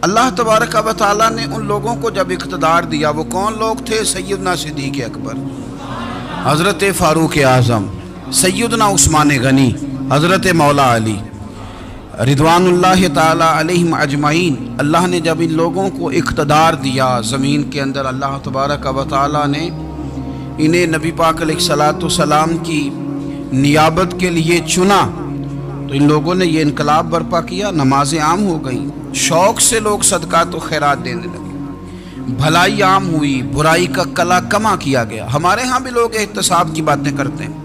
اللہ تبارک و تعالیٰ نے ان لوگوں کو جب اقتدار دیا، وہ کون لوگ تھے؟ سیدنا صدیق اکبر، حضرت فاروق اعظم، سیدنا عثمان غنی، حضرت مولا علی رضوان اللہ تعالیٰ علیہم اجمعین۔ اللہ نے جب ان لوگوں کو اقتدار دیا زمین کے اندر، اللہ تبارک و تعالیٰ نے انہیں نبی پاک علیہ الصلاۃ والسلام کی نیابت کے لیے چنا، تو ان لوگوں نے یہ انقلاب برپا کیا، نمازیں عام ہو گئیں، شوق سے لوگ صدقات و خیرات دینے لگے، بھلائی عام ہوئی، برائی کا کلا کما کیا گیا۔ ہمارے ہاں بھی لوگ احتساب کی باتیں کرتے ہیں،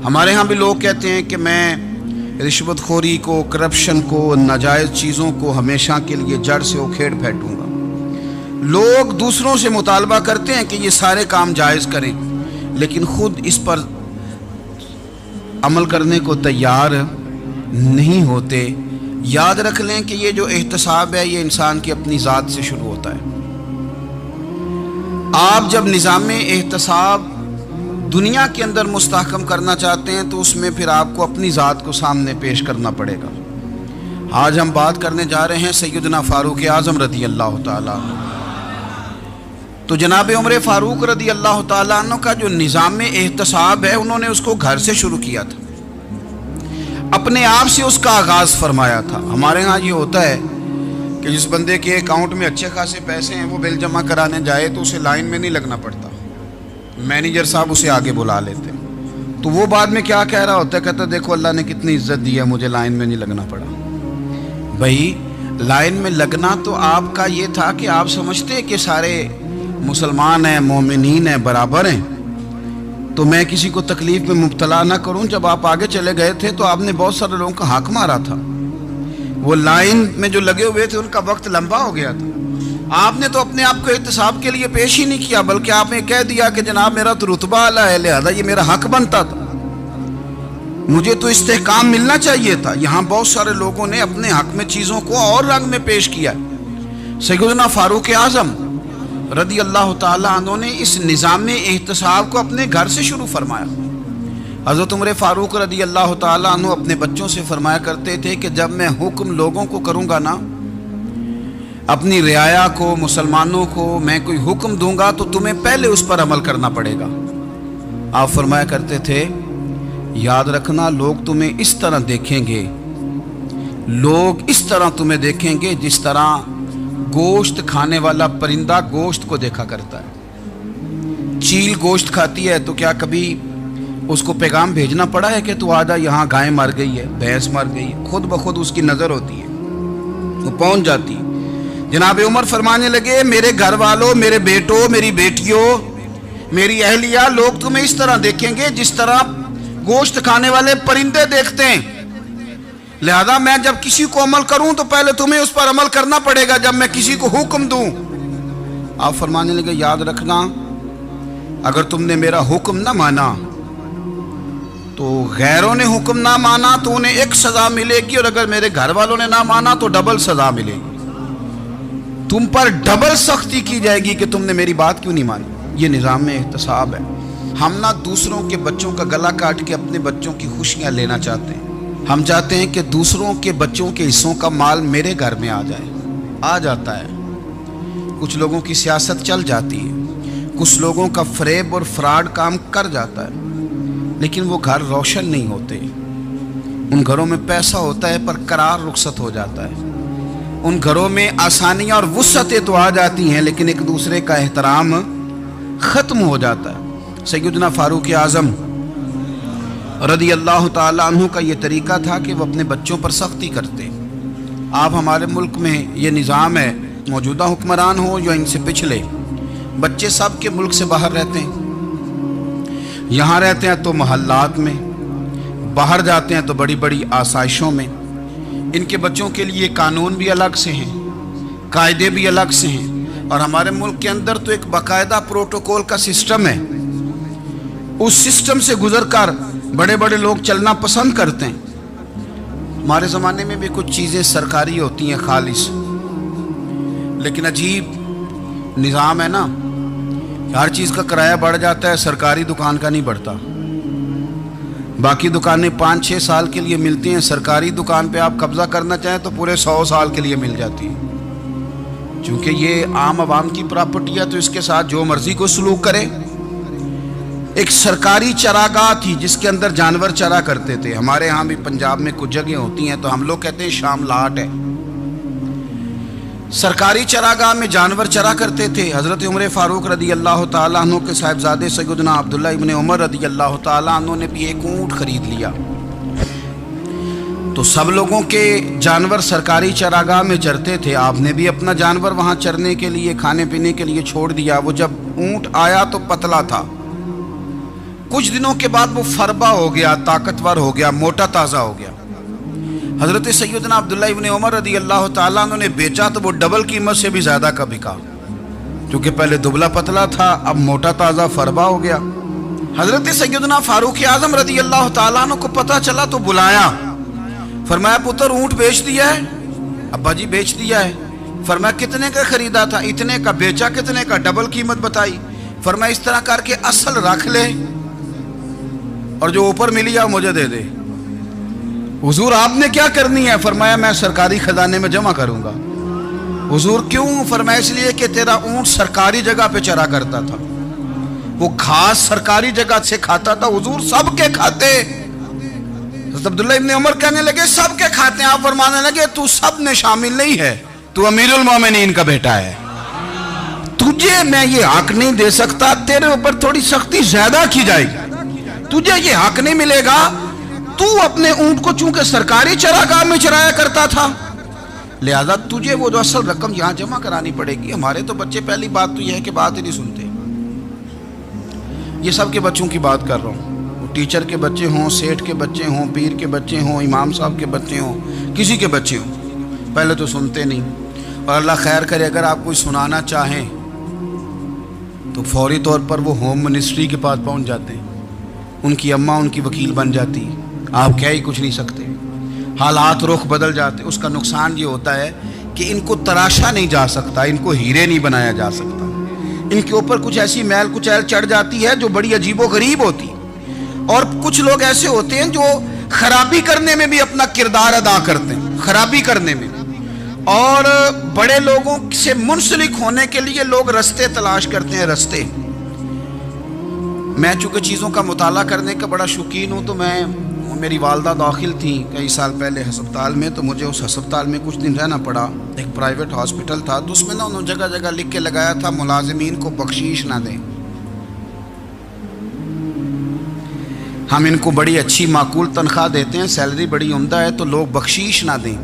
ہمارے ہاں بھی لوگ کہتے ہیں کہ میں رشوت خوری کو، کرپشن کو، ناجائز چیزوں کو ہمیشہ کے لیے جڑ سے اکھیڑ پھینٹوں گا۔ لوگ دوسروں سے مطالبہ کرتے ہیں کہ یہ سارے کام جائز کریں، لیکن خود اس پر عمل کرنے کو تیار نہیں ہوتے۔ یاد رکھ لیں کہ یہ جو احتساب ہے یہ انسان کی اپنی ذات سے شروع ہوتا ہے۔ آپ جب نظام احتساب دنیا کے اندر مستحکم کرنا چاہتے ہیں تو اس میں پھر آپ کو اپنی ذات کو سامنے پیش کرنا پڑے گا۔ آج ہم بات کرنے جا رہے ہیں سیدنا فاروق اعظم رضی اللہ تعالیٰ عنہ۔ تو جناب عمر فاروق رضی اللہ تعالیٰ عنہ کا جو نظام احتساب ہے، انہوں نے اس کو گھر سے شروع کیا تھا، اپنے آپ سے اس کا آغاز فرمایا تھا۔ ہمارے ہاں یہ ہوتا ہے کہ جس بندے کے اکاؤنٹ میں اچھے خاصے پیسے ہیں، وہ بل جمع کرانے جائے تو اسے لائن میں نہیں لگنا پڑتا، مینیجر صاحب اسے آگے بلا لیتے، تو وہ بعد میں کیا کہہ رہا ہوتا ہے؟ کہتا دیکھو اللہ نے کتنی عزت دی ہے، مجھے لائن میں نہیں لگنا پڑا۔ بھائی لائن میں لگنا تو آپ کا یہ تھا کہ آپ سمجھتے کہ سارے مسلمان ہیں، مومنین ہیں، برابر ہیں، تو میں کسی کو تکلیف میں مبتلا نہ کروں۔ جب آپ آگے چلے گئے تھے تو آپ نے بہت سارے لوگوں کا حق مارا تھا، وہ لائن میں جو لگے ہوئے تھے ان کا وقت لمبا ہو گیا تھا۔ آپ نے تو اپنے آپ کو احتساب کے لیے پیش ہی نہیں کیا، بلکہ آپ نے کہہ دیا کہ جناب میرا تو رتبہ اعلیٰ ہے، لہذا یہ میرا حق بنتا تھا، مجھے تو استحکام ملنا چاہیے تھا۔ یہاں بہت سارے لوگوں نے اپنے حق میں چیزوں کو اور رنگ میں پیش کیا۔ سیدنا فاروق اعظم رضی اللہ تعالیٰ عنہ نے اس نظام احتساب کو اپنے گھر سے شروع فرمایا۔ حضرت عمر فاروق رضی اللہ تعالیٰ عنہ اپنے بچوں سے فرمایا کرتے تھے کہ جب میں حکم لوگوں کو کروں گا نا، اپنی رعایا کو، مسلمانوں کو میں کوئی حکم دوں گا تو تمہیں پہلے اس پر عمل کرنا پڑے گا۔ آپ فرمایا کرتے تھے یاد رکھنا لوگ تمہیں اس طرح دیکھیں گے، لوگ اس طرح تمہیں دیکھیں گے جس طرح گوشت کھانے والا پرندہ گوشت کو دیکھا کرتا ہے۔ چیل گوشت کھاتی ہے تو کیا کبھی اس کو پیغام بھیجنا پڑا ہے کہ تو آجا یہاں گائے مر گئی ہے، بھینس مر گئی ہے؟ خود بخود اس کی نظر ہوتی ہے، وہ پہنچ جاتی ہے۔ جناب عمر فرمانے لگے میرے گھر والوں، میرے بیٹوں، میری بیٹیوں، میری اہلیہ، لوگ تمہیں اس طرح دیکھیں گے جس طرح گوشت کھانے والے پرندے دیکھتے ہیں، لہذا میں جب کسی کو عمل کروں تو پہلے تمہیں اس پر عمل کرنا پڑے گا جب میں کسی کو حکم دوں۔ آپ فرمانے لگے یاد رکھنا اگر تم نے میرا حکم نہ مانا تو غیروں نے حکم نہ مانا تو انہیں ایک سزا ملے گی، اور اگر میرے گھر والوں نے نہ مانا تو ڈبل سزا ملے گی، تم پر ڈبل سختی کی جائے گی کہ تم نے میری بات کیوں نہیں مانی۔ یہ نظام احتساب ہے۔ ہم نہ دوسروں کے بچوں کا گلا کاٹ کے اپنے بچوں کی خوشیاں لینا چاہتے ہیں، ہم چاہتے ہیں کہ دوسروں کے بچوں کے حصوں کا مال میرے گھر میں آ جائے، آ جاتا ہے۔ کچھ لوگوں کی سیاست چل جاتی ہے، کچھ لوگوں کا فریب اور فراڈ کام کر جاتا ہے، لیکن وہ گھر روشن نہیں ہوتے۔ ان گھروں میں پیسہ ہوتا ہے پر قرار رخصت ہو جاتا ہے، ان گھروں میں آسانیاں اور وسعتیں تو آ جاتی ہیں لیکن ایک دوسرے کا احترام ختم ہو جاتا ہے۔ سیدنا فاروق اعظم رضی اللہ تعالیٰ عنہ کا یہ طریقہ تھا کہ وہ اپنے بچوں پر سختی کرتے۔ آپ ہمارے ملک میں یہ نظام ہے، موجودہ حکمران ہو یا ان سے پچھلے، بچے سب کے ملک سے باہر رہتے ہیں، یہاں رہتے ہیں تو محلات میں، باہر جاتے ہیں تو بڑی بڑی آسائشوں میں۔ ان کے بچوں کے لیے قانون بھی الگ سے ہیں، قاعدے بھی الگ سے ہیں، اور ہمارے ملک کے اندر تو ایک باقاعدہ پروٹوکول کا سسٹم ہے، اس سسٹم سے گزر کر بڑے بڑے لوگ چلنا پسند کرتے ہیں۔ ہمارے زمانے میں بھی کچھ چیزیں سرکاری ہوتی ہیں خالص، لیکن عجیب نظام ہے نا، ہر چیز کا کرایہ بڑھ جاتا ہے، سرکاری دکان کا نہیں بڑھتا۔ باقی دکانیں 5-6 سال کے لیے ملتی ہیں، سرکاری دکان پہ آپ قبضہ کرنا چاہیں تو پورے 100 سال کے لیے مل جاتی ہے، چونکہ یہ عام عوام کی پراپرٹی ہے تو اس کے ساتھ جو مرضی کو سلوک کرے۔ ایک سرکاری چراگاہ تھی جس کے اندر جانور چرا کرتے تھے، ہمارے ہاں بھی پنجاب میں کچھ جگہیں ہوتی ہیں تو ہم لوگ کہتے ہیں شام لاٹ ہے۔ سرکاری چراگاہ میں جانور چرا کرتے تھے۔ حضرت عمر فاروق رضی اللہ تعالیٰ عنہ کے صاحبزادے سیدنا عبداللہ ابن عمر رضی اللہ تعالیٰ عنہ نے بھی ایک اونٹ خرید لیا، تو سب لوگوں کے جانور سرکاری چراگاہ میں چرتے تھے، آپ نے بھی اپنا جانور وہاں چرنے کے لیے کھانے پینے کے لیے چھوڑ دیا۔ وہ جب اونٹ آیا تو پتلا تھا، کچھ دنوں کے بعد وہ فربا ہو گیا، طاقتور ہو گیا، موٹا تازہ ہو گیا۔ حضرت سیدنا عبداللہ ابن عمر رضی اللہ تعالیٰ عنہ نے بیچا تو وہ ڈبل قیمت سے بھی زیادہ کا بکا، کیونکہ پہلے دبلا پتلا تھا، اب موٹا تازہ فربا ہو گیا۔ حضرت سیدنا فاروق اعظم رضی اللہ تعالیٰ عنہ کو پتہ چلا تو بلایا، فرمایا پتر اونٹ بیچ دیا ہے؟ ابا جی بیچ دیا ہے۔ فرمایا کتنے کا خریدا تھا؟ اتنے کا۔ بیچا کتنے کا؟ ڈبل قیمت بتائی۔ فرمایا اس طرح کر کے اصل رکھ لے اور جو اوپر ملی ہے مجھے دے دے۔ حضور آپ نے کیا کرنی ہے؟ فرمایا میں سرکاری خزانے میں جمع کروں گا۔ حضور کیوں؟ فرمایا اس لیے کہ تیرا اونٹ سرکاری جگہ پہ چرا کرتا تھا، وہ گھاس سرکاری جگہ سے کھاتا تھا۔ حضور سب کے کھاتے۔ حضرت عبداللہ ابن عمر کہنے لگے سب کے کھاتے ہیں۔ آپ فرمانے لگے تو سب میں شامل نہیں ہے، تو امیر المومنین کا بیٹا ہے، تجھے میں یہ حق نہیں دے سکتا، تیرے اوپر تھوڑی سختی زیادہ کی جائے گی، تجھے یہ حق نہیں ملے گا۔ تو اپنے اونٹ کو چونکہ سرکاری چراگاہ میں چرایا کرتا تھا، لہذا تجھے وہ جو اصل رقم یہاں جمع کرانی پڑے گی۔ ہمارے تو بچے پہلی بات تو یہ ہے کہ بات ہی نہیں سنتے، یہ سب کے بچوں کی بات کر رہا ہوں، ٹیچر کے بچے ہوں، سیٹھ کے بچے ہوں، پیر کے بچے ہوں، امام صاحب کے بچے ہوں، کسی کے بچے ہوں، پہلے تو سنتے نہیں۔ اور اللہ خیر کرے اگر آپ کوئی سنانا چاہیں تو فوری طور پر وہ ہوم منسٹری کے پاس پہنچ جاتے ہیں، ان کی اماں ان کی وکیل بن جاتی، آپ کہہ ہی کچھ نہیں سکتے، حالات رخ بدل جاتے۔ اس کا نقصان یہ ہوتا ہے کہ ان کو تراشا نہیں جا سکتا، ان کو ہیرے نہیں بنایا جا سکتا، ان کے اوپر کچھ ایسی میل کچیل چڑھ جاتی ہے جو بڑی عجیب و غریب ہوتی۔ اور کچھ لوگ ایسے ہوتے ہیں جو خرابی کرنے میں بھی اپنا کردار ادا کرتے ہیں، خرابی کرنے میں، اور بڑے لوگوں سے منسلک ہونے کے لیے لوگ رستے تلاش کرتے ہیں، رستے۔ میں چونکہ چیزوں کا مطالعہ کرنے کا بڑا شوقین ہوں، تو میری والدہ داخل تھیں کئی سال پہلے ہسپتال میں، تو مجھے اس ہسپتال میں کچھ دن رہنا پڑا۔ ایک پرائیویٹ ہاسپٹل تھا، تو اس میں انہوں نے جگہ جگہ لکھ کے لگایا تھا ملازمین کو بخشیش نہ دیں، ہم ان کو بڑی اچھی معقول تنخواہ دیتے ہیں، سیلری بڑی عمدہ ہے، تو لوگ بخشیش نہ دیں۔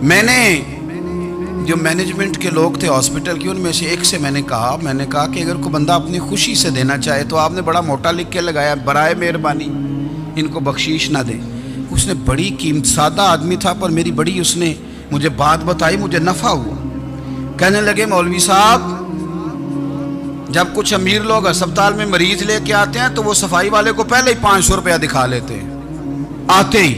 میں نے جو مینجمنٹ کے لوگ تھے ہاسپٹل کی، ان میں سے ایک سے میں نے کہا کہ اگر کوئی بندہ اپنی خوشی سے دینا چاہے تو آپ نے بڑا موٹا لکھ کے لگایا برائے مہربانی ان کو بخشیش نہ دیں۔ اس نے بڑی قیمت، سادہ آدمی تھا پر میری بڑی اس نے مجھے بات بتائی، مجھے نفع ہوا۔ کہنے لگے مولوی صاحب جب کچھ امیر لوگ ہسپتال میں مریض لے کے آتے ہیں تو وہ صفائی والے کو پہلے ہی 500 روپیہ دکھا لیتے ہیں آتے ہی،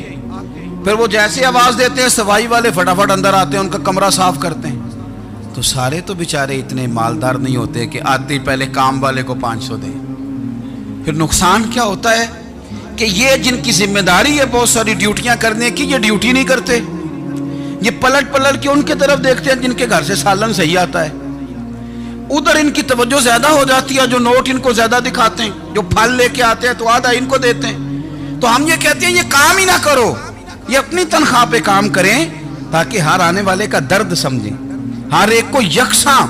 پھر وہ جیسے آواز دیتے ہیں صفائی والے فٹافٹ اندر آتے ہیں، ان کا کمرہ صاف کرتے ہیں۔ تو سارے تو بیچارے اتنے مالدار نہیں ہوتے کہ آتے ہی پہلے کام والے کو 500 دیں۔ پھر نقصان کیا ہوتا ہے کہ یہ جن کی ذمہ داری ہے بہت ساری ڈیوٹیاں کرنے کی، یہ ڈیوٹی نہیں کرتے، یہ پلٹ پلٹ کے ان کے طرف دیکھتے ہیں جن کے گھر سے سالن صحیح آتا ہے، ادھر ان کی توجہ زیادہ ہو جاتی ہے، جو نوٹ ان کو زیادہ دکھاتے ہیں، جو پھل لے کے آتے ہیں تو آدھا ان کو دیتے ہیں۔ تو ہم یہ کہتے ہیں یہ کام ہی نہ کرو، یہ اپنی تنخواہ پہ کام کریں تاکہ ہر آنے والے کا درد سمجھیں، ہر ایک کو یکساں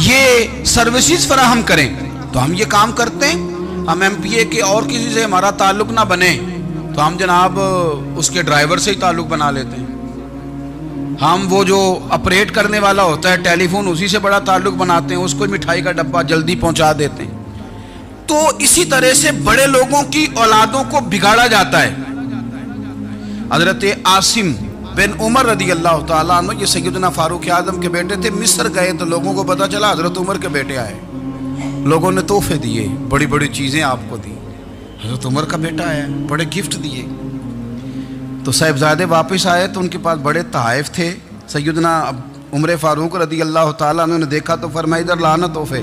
یہ سروسز فراہم کریں۔ تو ہم یہ کام کرتے ہیں، ہم ایم پی اے کے اور کسی سے ہمارا تعلق نہ بنے تو ہم جناب اس کے ڈرائیور سے ہی تعلق بنا لیتے ہیں، ہم وہ جو آپریٹ کرنے والا ہوتا ہے ٹیلی فون اسی سے بڑا تعلق بناتے ہیں، اس کو مٹھائی کا ڈبہ جلدی پہنچا دیتے ہیں۔ تو اسی طرح سے بڑے لوگوں کی اولادوں کو بگاڑا جاتا ہے۔ حضرت عاصم بن عمر رضی اللہ تعالیٰ عنہ، یہ سیدنا فاروق اعظم کے بیٹے تھے، مصر گئے تو لوگوں کو پتہ چلا حضرت عمر کے بیٹے آئے، لوگوں نے تحفے دیے، بڑی بڑی چیزیں آپ کو دی، حضرت عمر کا بیٹا آیا، بڑے گفٹ دیے۔ تو صاحبزادے واپس آئے تو ان کے پاس بڑے تحائف تھے۔ سیدنا عمر فاروق رضی اللہ تعالیٰ عنہ نے دیکھا تو فرمایا ادھر لانا تحفے،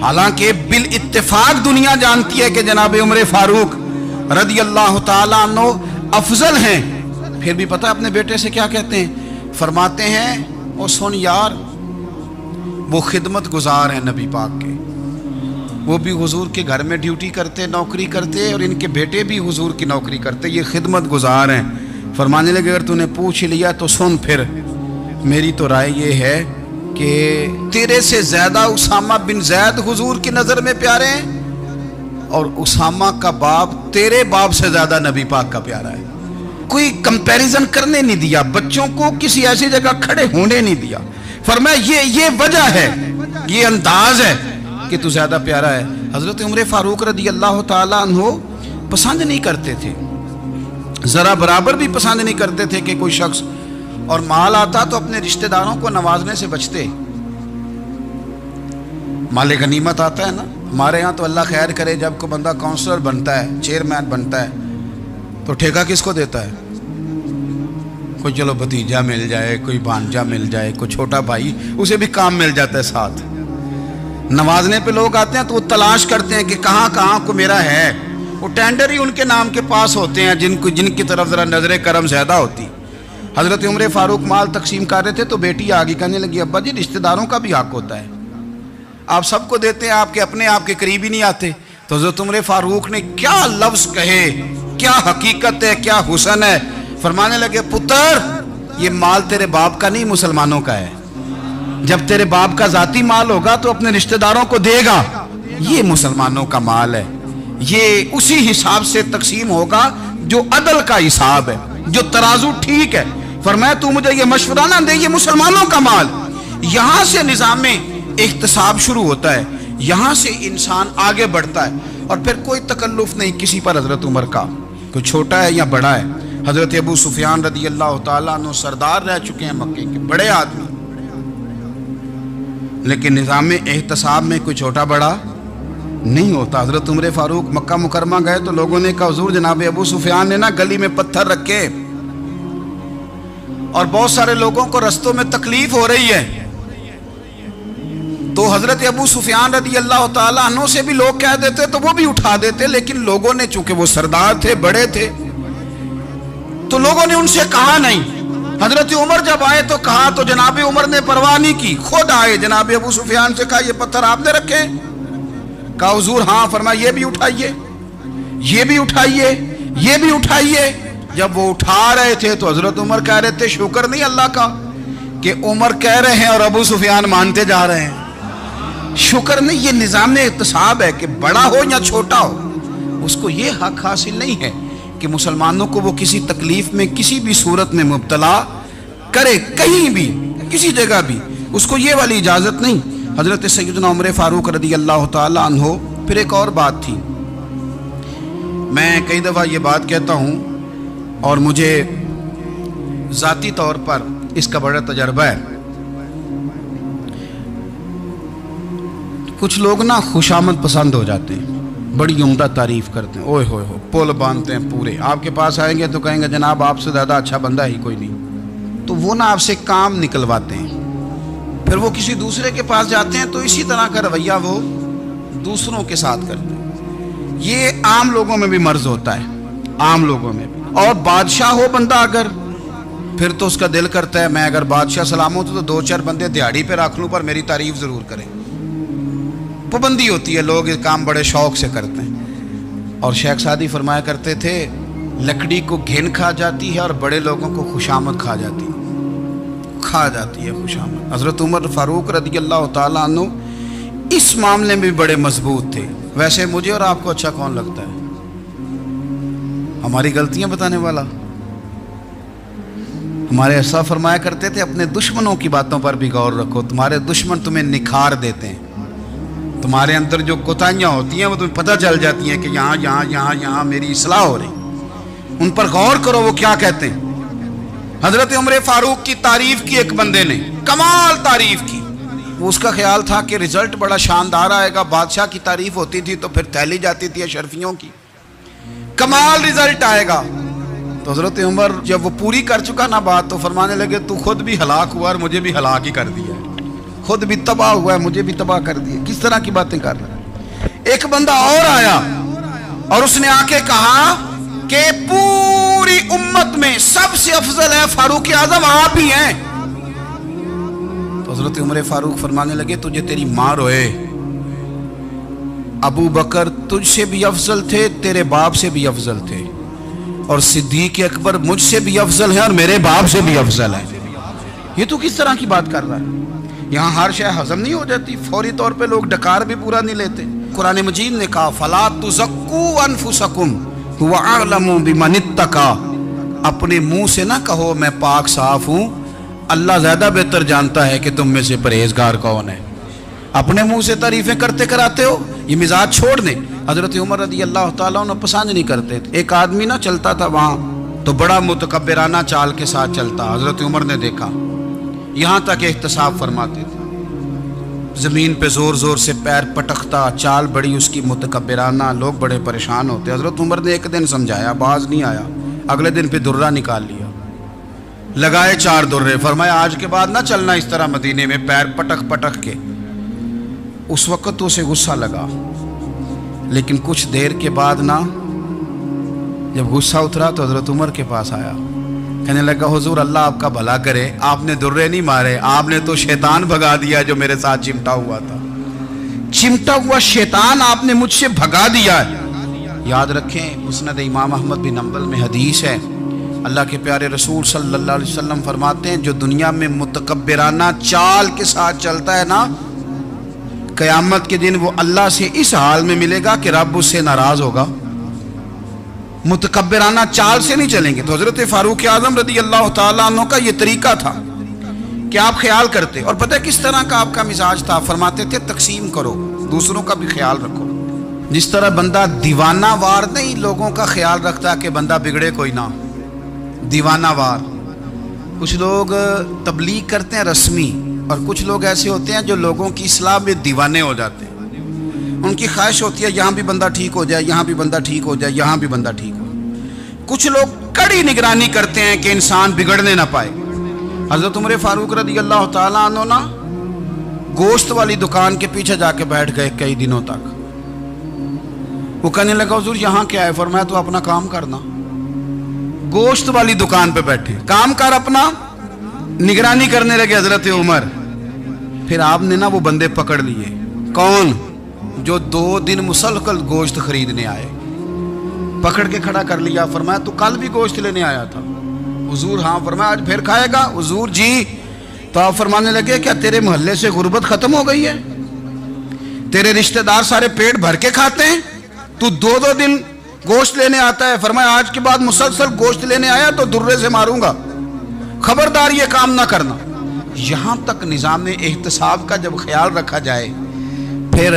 حالانکہ بالاتفاق دنیا جانتی ہے کہ جناب عمر فاروق رضی اللہ تعالیٰ عنہ افضل ہیں، پھر بھی پتہ اپنے بیٹے سے کیا کہتے ہیں؟ فرماتے ہیں او سن یار، وہ خدمت گزار ہیں نبی پاک کے، وہ بھی حضور کے گھر میں ڈیوٹی کرتے، نوکری کرتے، اور ان کے بیٹے بھی حضور کی نوکری کرتے، یہ خدمت گزار ہیں۔ فرمانے لگے اگر تو نے پوچھ لیا تو سن، پھر میری تو رائے یہ ہے کہ تیرے سے زیادہ اسامہ بن زید حضور کی نظر میں پیارے ہیں، اور اسامہ کا باپ تیرے باپ سے زیادہ نبی پاک کا پیارا ہے۔ کوئی کمپیریزن کرنے نہیں دیا، بچوں کو کسی ایسی جگہ کھڑے ہونے نہیں دیا۔ فرمایا یہ وجہ ہے، یہ انداز ہے کہ تو زیادہ پیارا ہے۔ حضرت عمر فاروق رضی اللہ تعالیٰ عنہ پسند نہیں کرتے تھے، ذرا برابر بھی پسند نہیں کرتے تھے کہ کوئی شخص اور مال آتا تو اپنے رشتہ داروں کو نوازنے سے بچتے۔ مال غنیمت آتا ہے نا، ہمارے ہاں تو اللہ خیر کرے جب کوئی بندہ کونسلر بنتا ہے، چیئرمین بنتا ہے، تو ٹھیکہ کس کو دیتا ہے؟ کوئی چلو بھتیجا مل جائے، کوئی بھانجا مل جائے، کوئی چھوٹا بھائی، اسے بھی کام مل جاتا ہے ساتھ۔ نوازنے پہ لوگ آتے ہیں تو وہ تلاش کرتے ہیں کہ کہاں کو میرا ہے، وہ ٹینڈر ہی ان کے نام کے پاس ہوتے ہیں جن کی طرف ذرا نظر کرم زیادہ ہوتی۔ حضرت عمر فاروق مال تقسیم کر رہے تھے تو بیٹی آگے کہنے لگی ابا جی رشتہ داروں کا بھی حق ہوتا ہے، آپ سب کو دیتے ہیں، آپ کے قریب ہی نہیں آتے۔ تو حضرت عمر فاروق نے کیا لفظ کہے، کیا حقیقت ہے، کیا حسن ہے۔ فرمانے لگے پتر یہ مال تیرے باپ کا نہیں مسلمانوں کا ہے، جب تیرے باپ کا ذاتی مال ہوگا تو اپنے رشتہ داروں کو دے گا، یہ مسلمانوں کا مال ہے، یہ اسی حساب سے تقسیم ہوگا جو عدل کا حساب ہے، جو ترازو ٹھیک ہے۔ فرمایا تو مجھے یہ مشورہ نہ دے، یہ مسلمانوں کا مال۔ یہاں سے نظام احتساب شروع ہوتا ہے، یہاں سے انسان آگے بڑھتا ہے، اور پھر کوئی تکلف نہیں کسی پر حضرت عمر کا، کوئی چھوٹا ہے یا بڑا ہے۔ حضرت ابو سفیان رضی اللہ تعالیٰ عنہ سردار رہ چکے ہیں مکے کے، بڑے آدمی، لیکن نظام احتساب میں کوئی چھوٹا بڑا نہیں ہوتا۔ حضرت عمر فاروق مکہ مکرمہ گئے تو لوگوں نے کہا حضور جناب ابو سفیان نے نا گلی میں پتھر رکھے اور بہت سارے لوگوں کو رستوں میں تکلیف ہو رہی ہے، تو حضرت ابو سفیان رضی اللہ تعالیٰ عنہ سے بھی لوگ کہہ دیتے تو وہ بھی اٹھا دیتے، لیکن لوگوں نے چونکہ وہ سردار تھے، بڑے تھے، تو لوگوں نے ان سے کہا نہیں۔ حضرت عمر جب آئے تو کہا تو جناب عمر نے پرواہ نہیں کی، خود آئے، جناب ابو سفیان سے کہا یہ پتھر آپ نے رکھے؟ کہا حضور ہاں۔ فرمایا یہ بھی اٹھائیے، یہ بھی اٹھائیے، یہ بھی اٹھائیے۔ جب وہ اٹھا رہے تھے تو حضرت عمر کہہ رہے تھے شکر نہیں اللہ کا کہ عمر کہہ رہے ہیں اور ابو سفیان مانتے جا رہے ہیں، شکر نہیں۔ یہ نظام احتساب ہے کہ بڑا ہو یا چھوٹا ہو، اس کو یہ حق حاصل نہیں ہے کہ مسلمانوں کو وہ کسی تکلیف میں کسی بھی صورت میں مبتلا کرے، کہیں بھی کسی جگہ بھی، اس کو یہ والی اجازت نہیں۔ حضرت سیدنا عمر فاروق رضی اللہ تعالیٰ عنہ۔ پھر ایک اور بات تھی، میں کئی دفعہ یہ بات کہتا ہوں اور مجھے ذاتی طور پر اس کا بڑا تجربہ ہے۔ کچھ لوگ نا خوشامد پسند ہو جاتے ہیں، بڑی عمدہ تعریف کرتے ہیں، اوئے ہوئے ہو پول باندھتے ہیں پورے، آپ کے پاس آئیں گے تو کہیں گے جناب آپ سے زیادہ اچھا بندہ ہی کوئی نہیں، تو وہ نا آپ سے کام نکلواتے ہیں۔ پھر وہ کسی دوسرے کے پاس جاتے ہیں تو اسی طرح کا رویہ وہ دوسروں کے ساتھ کرتے ہیں۔ یہ عام لوگوں میں بھی مرض ہوتا ہے، عام لوگوں میں بھی۔ اور بادشاہ ہو بندہ اگر، پھر تو اس کا دل کرتا ہے میں اگر بادشاہ سلامت ہوں تو دو چار بندے دیہڑی پہ رکھ لوں پر میری تعریف ضرور کریں۔ پابندی ہوتی ہے، لوگ یہ کام بڑے شوق سے کرتے ہیں۔ اور شیخ سعدی فرمایا کرتے تھے لکڑی کو گھن کھا جاتی ہے اور بڑے لوگوں کو خوشامد کھا جاتی ہے خوشامد۔ حضرت عمر فاروق رضی اللہ تعالیٰ عنہ اس معاملے میں بھی بڑے مضبوط تھے۔ ویسے مجھے اور آپ کو اچھا کون لگتا ہے؟ ہماری غلطیاں بتانے والا؟ ہمارے ایسا فرمایا کرتے تھے اپنے دشمنوں کی باتوں پر بھی غور رکھو، تمہارے دشمن تمہیں نکھار دیتے ہیں، تمہارے اندر جو کوتاہیاں ہوتی ہیں وہ تمہیں پتہ چل جاتی ہیں کہ یہاں میری اصلاح ہو رہی، ان پر غور کرو وہ کیا کہتے ہیں۔ حضرت عمر فاروق کی تعریف کی ایک بندے نے، کمال تعریف کی، وہ اس کا خیال تھا کہ رزلٹ بڑا شاندار آئے گا، بادشاہ کی تعریف ہوتی تھی تو پھر تھیلی جاتی تھی اشرفیوں کی، کمال رزلٹ آئے گا۔ تو حضرت عمر جب وہ پوری کر چکا نا بات تو فرمانے لگے تو خود بھی ہلاک ہوا اور مجھے بھی ہلاک ہی کر دیا ہے۔ خود بھی تباہ ہوا ہے, مجھے بھی تباہ کر دیا. کس طرح کی باتیں کر رہا ہے. ایک بندہ اور آیا اور اس نے آ کے کہا کہ پوری امت میں سب سے افضل ہے فاروق اعظم آپ ہی ہیں. تو حضرت عمر فاروق فرمانے لگے تجھے تیری ماں روئے, ابو بکر تجھ سے بھی افضل تھے, تیرے باپ سے بھی افضل تھے, اور صدیق اکبر مجھ سے بھی افضل ہے اور میرے باپ سے بھی افضل ہے. یہ تو کس طرح کی بات کر رہا ہے. یہاں ہر شے ہضم نہیں ہو جاتی, فوری طور پہ لوگ ڈکار بھی پورا نہیں لیتے. قرآن مجید نے کہا فَلَا تُزَكُّوا أَنفُسَكُمْ هُوَ أَعْلَمُ بِمَنِ اتَّقَى, اپنے منہ سے نہ کہو میں پاک صاف ہوں, اللہ زیادہ بہتر جانتا ہے کہ تم میں سے پرہیزگار کون ہے. اپنے منہ سے تعریفیں کرتے کراتے ہو, یہ مزاج چھوڑ دیں. حضرت عمر رضی اللہ تعالیٰ عنہ پسند نہیں کرتے تھے. ایک آدمی نہ چلتا تھا وہاں تو بڑا متکبرانہ چال کے ساتھ چلتا. حضرت عمر نے دیکھا, یہاں تک احتساب فرماتے تھے, زمین پہ زور زور سے پیر پٹکتا, چال بڑی اس کی متکبرانہ, لوگ بڑے پریشان ہوتے. حضرت عمر نے ایک دن سمجھایا, باز نہیں آیا. اگلے دن پہ درہ نکال لیا, لگائے 4 درے, فرمایا آج کے بعد نہ چلنا اس طرح مدینے میں پیر پٹک پٹک کے. اس وقت تو اسے غصہ لگا, لیکن کچھ دیر کے بعد نا جب غصہ اترا تو حضرت عمر کے پاس آیا, کہنے لگا حضور اللہ آپ کا بھلا کرے, آپ نے درے نہیں مارے, آپ نے تو شیطان بھگا دیا جو میرے ساتھ چمٹا ہوا تھا. چمٹا ہوا شیطان آپ نے مجھ سے بھگا دیا ہے. یاد رکھیں مسند امام احمد بن حنبل میں حدیث ہے, اللہ کے پیارے رسول صلی اللہ علیہ وسلم فرماتے ہیں جو دنیا میں متکبرانہ چال کے ساتھ چلتا ہے نا, قیامت کے دن وہ اللہ سے اس حال میں ملے گا کہ رب اس سے ناراض ہوگا. متکبرانہ چال سے نہیں چلیں گے. تو حضرت فاروق اعظم رضی اللہ تعالیٰ عنہ کا یہ طریقہ تھا کہ آپ خیال کرتے, اور پتہ کس طرح کا آپ کا مزاج تھا. فرماتے تھے تقسیم کرو, دوسروں کا بھی خیال رکھو. جس طرح بندہ دیوانہ وار نہیں لوگوں کا خیال رکھتا کہ بندہ بگڑے کوئی نہ, دیوانہ وار. کچھ لوگ تبلیغ کرتے ہیں رسمی, اور کچھ لوگ ایسے ہوتے ہیں جو لوگوں کی اصلاح میں دیوانے ہو جاتے ہیں. ان کی خواہش ہوتی ہے یہاں بھی بندہ ٹھیک ہو جائے, یہاں بھی بندہ ٹھیک ہو جائے, یہاں بھی بندہ ٹھیک ہو. کچھ لوگ کڑی نگرانی کرتے ہیں کہ انسان بگڑنے نہ پائے. حضرت عمر فاروق رضی اللہ تعالیٰ عنہ نا گوشت والی دکان کے پیچھے جا کے بیٹھ گئے کئی دنوں تک. وہ کہنے لگا حضور یہاں کیا ہے؟ فرمایا تو اپنا کام کرنا. گوشت والی دکان پہ بیٹھے, کام کر اپنا, نگرانی کرنے لگے حضرت عمر. پھر آپ نے نا وہ بندے پکڑ لیے. کون؟ جو 2 دن مسلسل گوشت خریدنے آئے, پکڑ کے کھڑا کر لیا. فرمایا تو کل بھی گوشت لینے آیا تھا؟ حضور ہاں. فرمایا آج پھر کھائے گا؟ حضور جی. تو آپ فرمانے لگے کیا تیرے محلے سے غربت ختم ہو گئی ہے؟ تیرے رشتہ دار سارے پیٹ بھر کے کھاتے ہیں, تو 2 دن گوشت لینے آتا ہے. فرمایا آج کے بعد مسلسل گوشت لینے آیا تو درے سے ماروں گا, خبردار یہ کام نہ کرنا. یہاں تک نظام احتساب کا جب خیال رکھا جائے پھر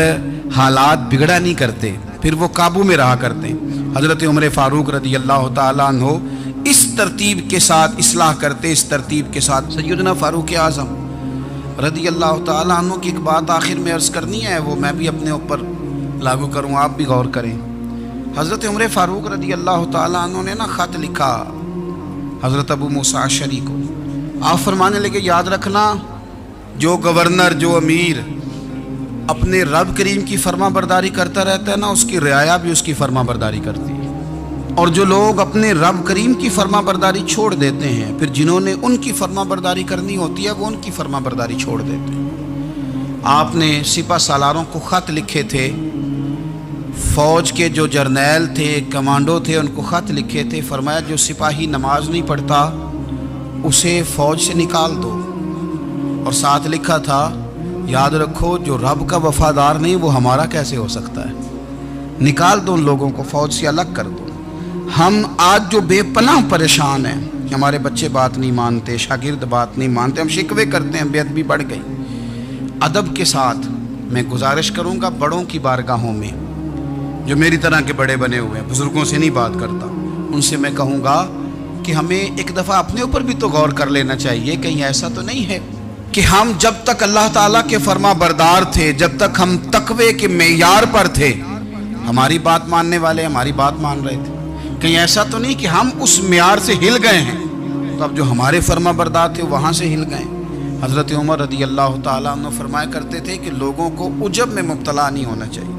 حالات بگڑا نہیں کرتے, پھر وہ قابو میں رہا کرتے. حضرت عمر فاروق رضی اللہ تعالیٰ عنہ اس ترتیب کے ساتھ اصلاح کرتے, اس ترتیب کے ساتھ. سیدنا فاروق اعظم رضی اللہ تعالیٰ عنہ کی ایک بات آخر میں عرض کرنی ہے, وہ میں بھی اپنے اوپر لاگو کروں, آپ بھی غور کریں. حضرت عمر فاروق رضی اللہ تعالیٰ عنہ نے نا خط لکھا حضرت ابو موسیٰ اشعری کو. آپ فرمانے لگے یاد رکھنا جو گورنر, جو امیر اپنے رب کریم کی فرما برداری کرتا رہتا ہے نا, اس کی رعایا بھی اس کی فرما برداری کرتی ہے. اور جو لوگ اپنے رب کریم کی فرما برداری چھوڑ دیتے ہیں, پھر جنہوں نے ان کی فرما برداری کرنی ہوتی ہے وہ ان کی فرما برداری چھوڑ دیتے ہیں. آپ نے سپہ سالاروں کو خط لکھے تھے, فوج کے جو جرنیل تھے, کمانڈو تھے, ان کو خط لکھے تھے. فرمایا جو سپاہی نماز نہیں پڑھتا اسے فوج سے نکال دو. اور ساتھ لکھا تھا یاد رکھو جو رب کا وفادار نہیں وہ ہمارا کیسے ہو سکتا ہے, نکال دو ان لوگوں کو, فوج سے الگ کر دو. ہم آج جو بے پناہ پریشان ہیں, ہمارے بچے بات نہیں مانتے, شاگرد بات نہیں مانتے, ہم شکوے کرتے ہیں, بے ادبی بڑھ گئی. ادب کے ساتھ میں گزارش کروں گا بڑوں کی بارگاہوں میں, جو میری طرح کے بڑے بنے ہوئے ہیں, بزرگوں سے نہیں بات کرتا, ان سے میں کہوں گا کہ ہمیں ایک دفعہ اپنے اوپر بھی تو غور کر لینا چاہیے. کہیں ایسا تو نہیں ہے کہ ہم جب تک اللہ تعالیٰ کے فرما بردار تھے, جب تک ہم تقوی کے معیار پر تھے, ہماری بات ماننے والے ہماری بات مان رہے تھے. کہیں ایسا تو نہیں کہ ہم اس معیار سے ہل گئے ہیں, تو اب جو ہمارے فرما بردار تھے وہاں سے ہل گئے. حضرت عمر رضی اللہ تعالیٰ عنہ فرمایا کرتے تھے کہ لوگوں کو عجب میں مبتلا نہیں ہونا چاہیے،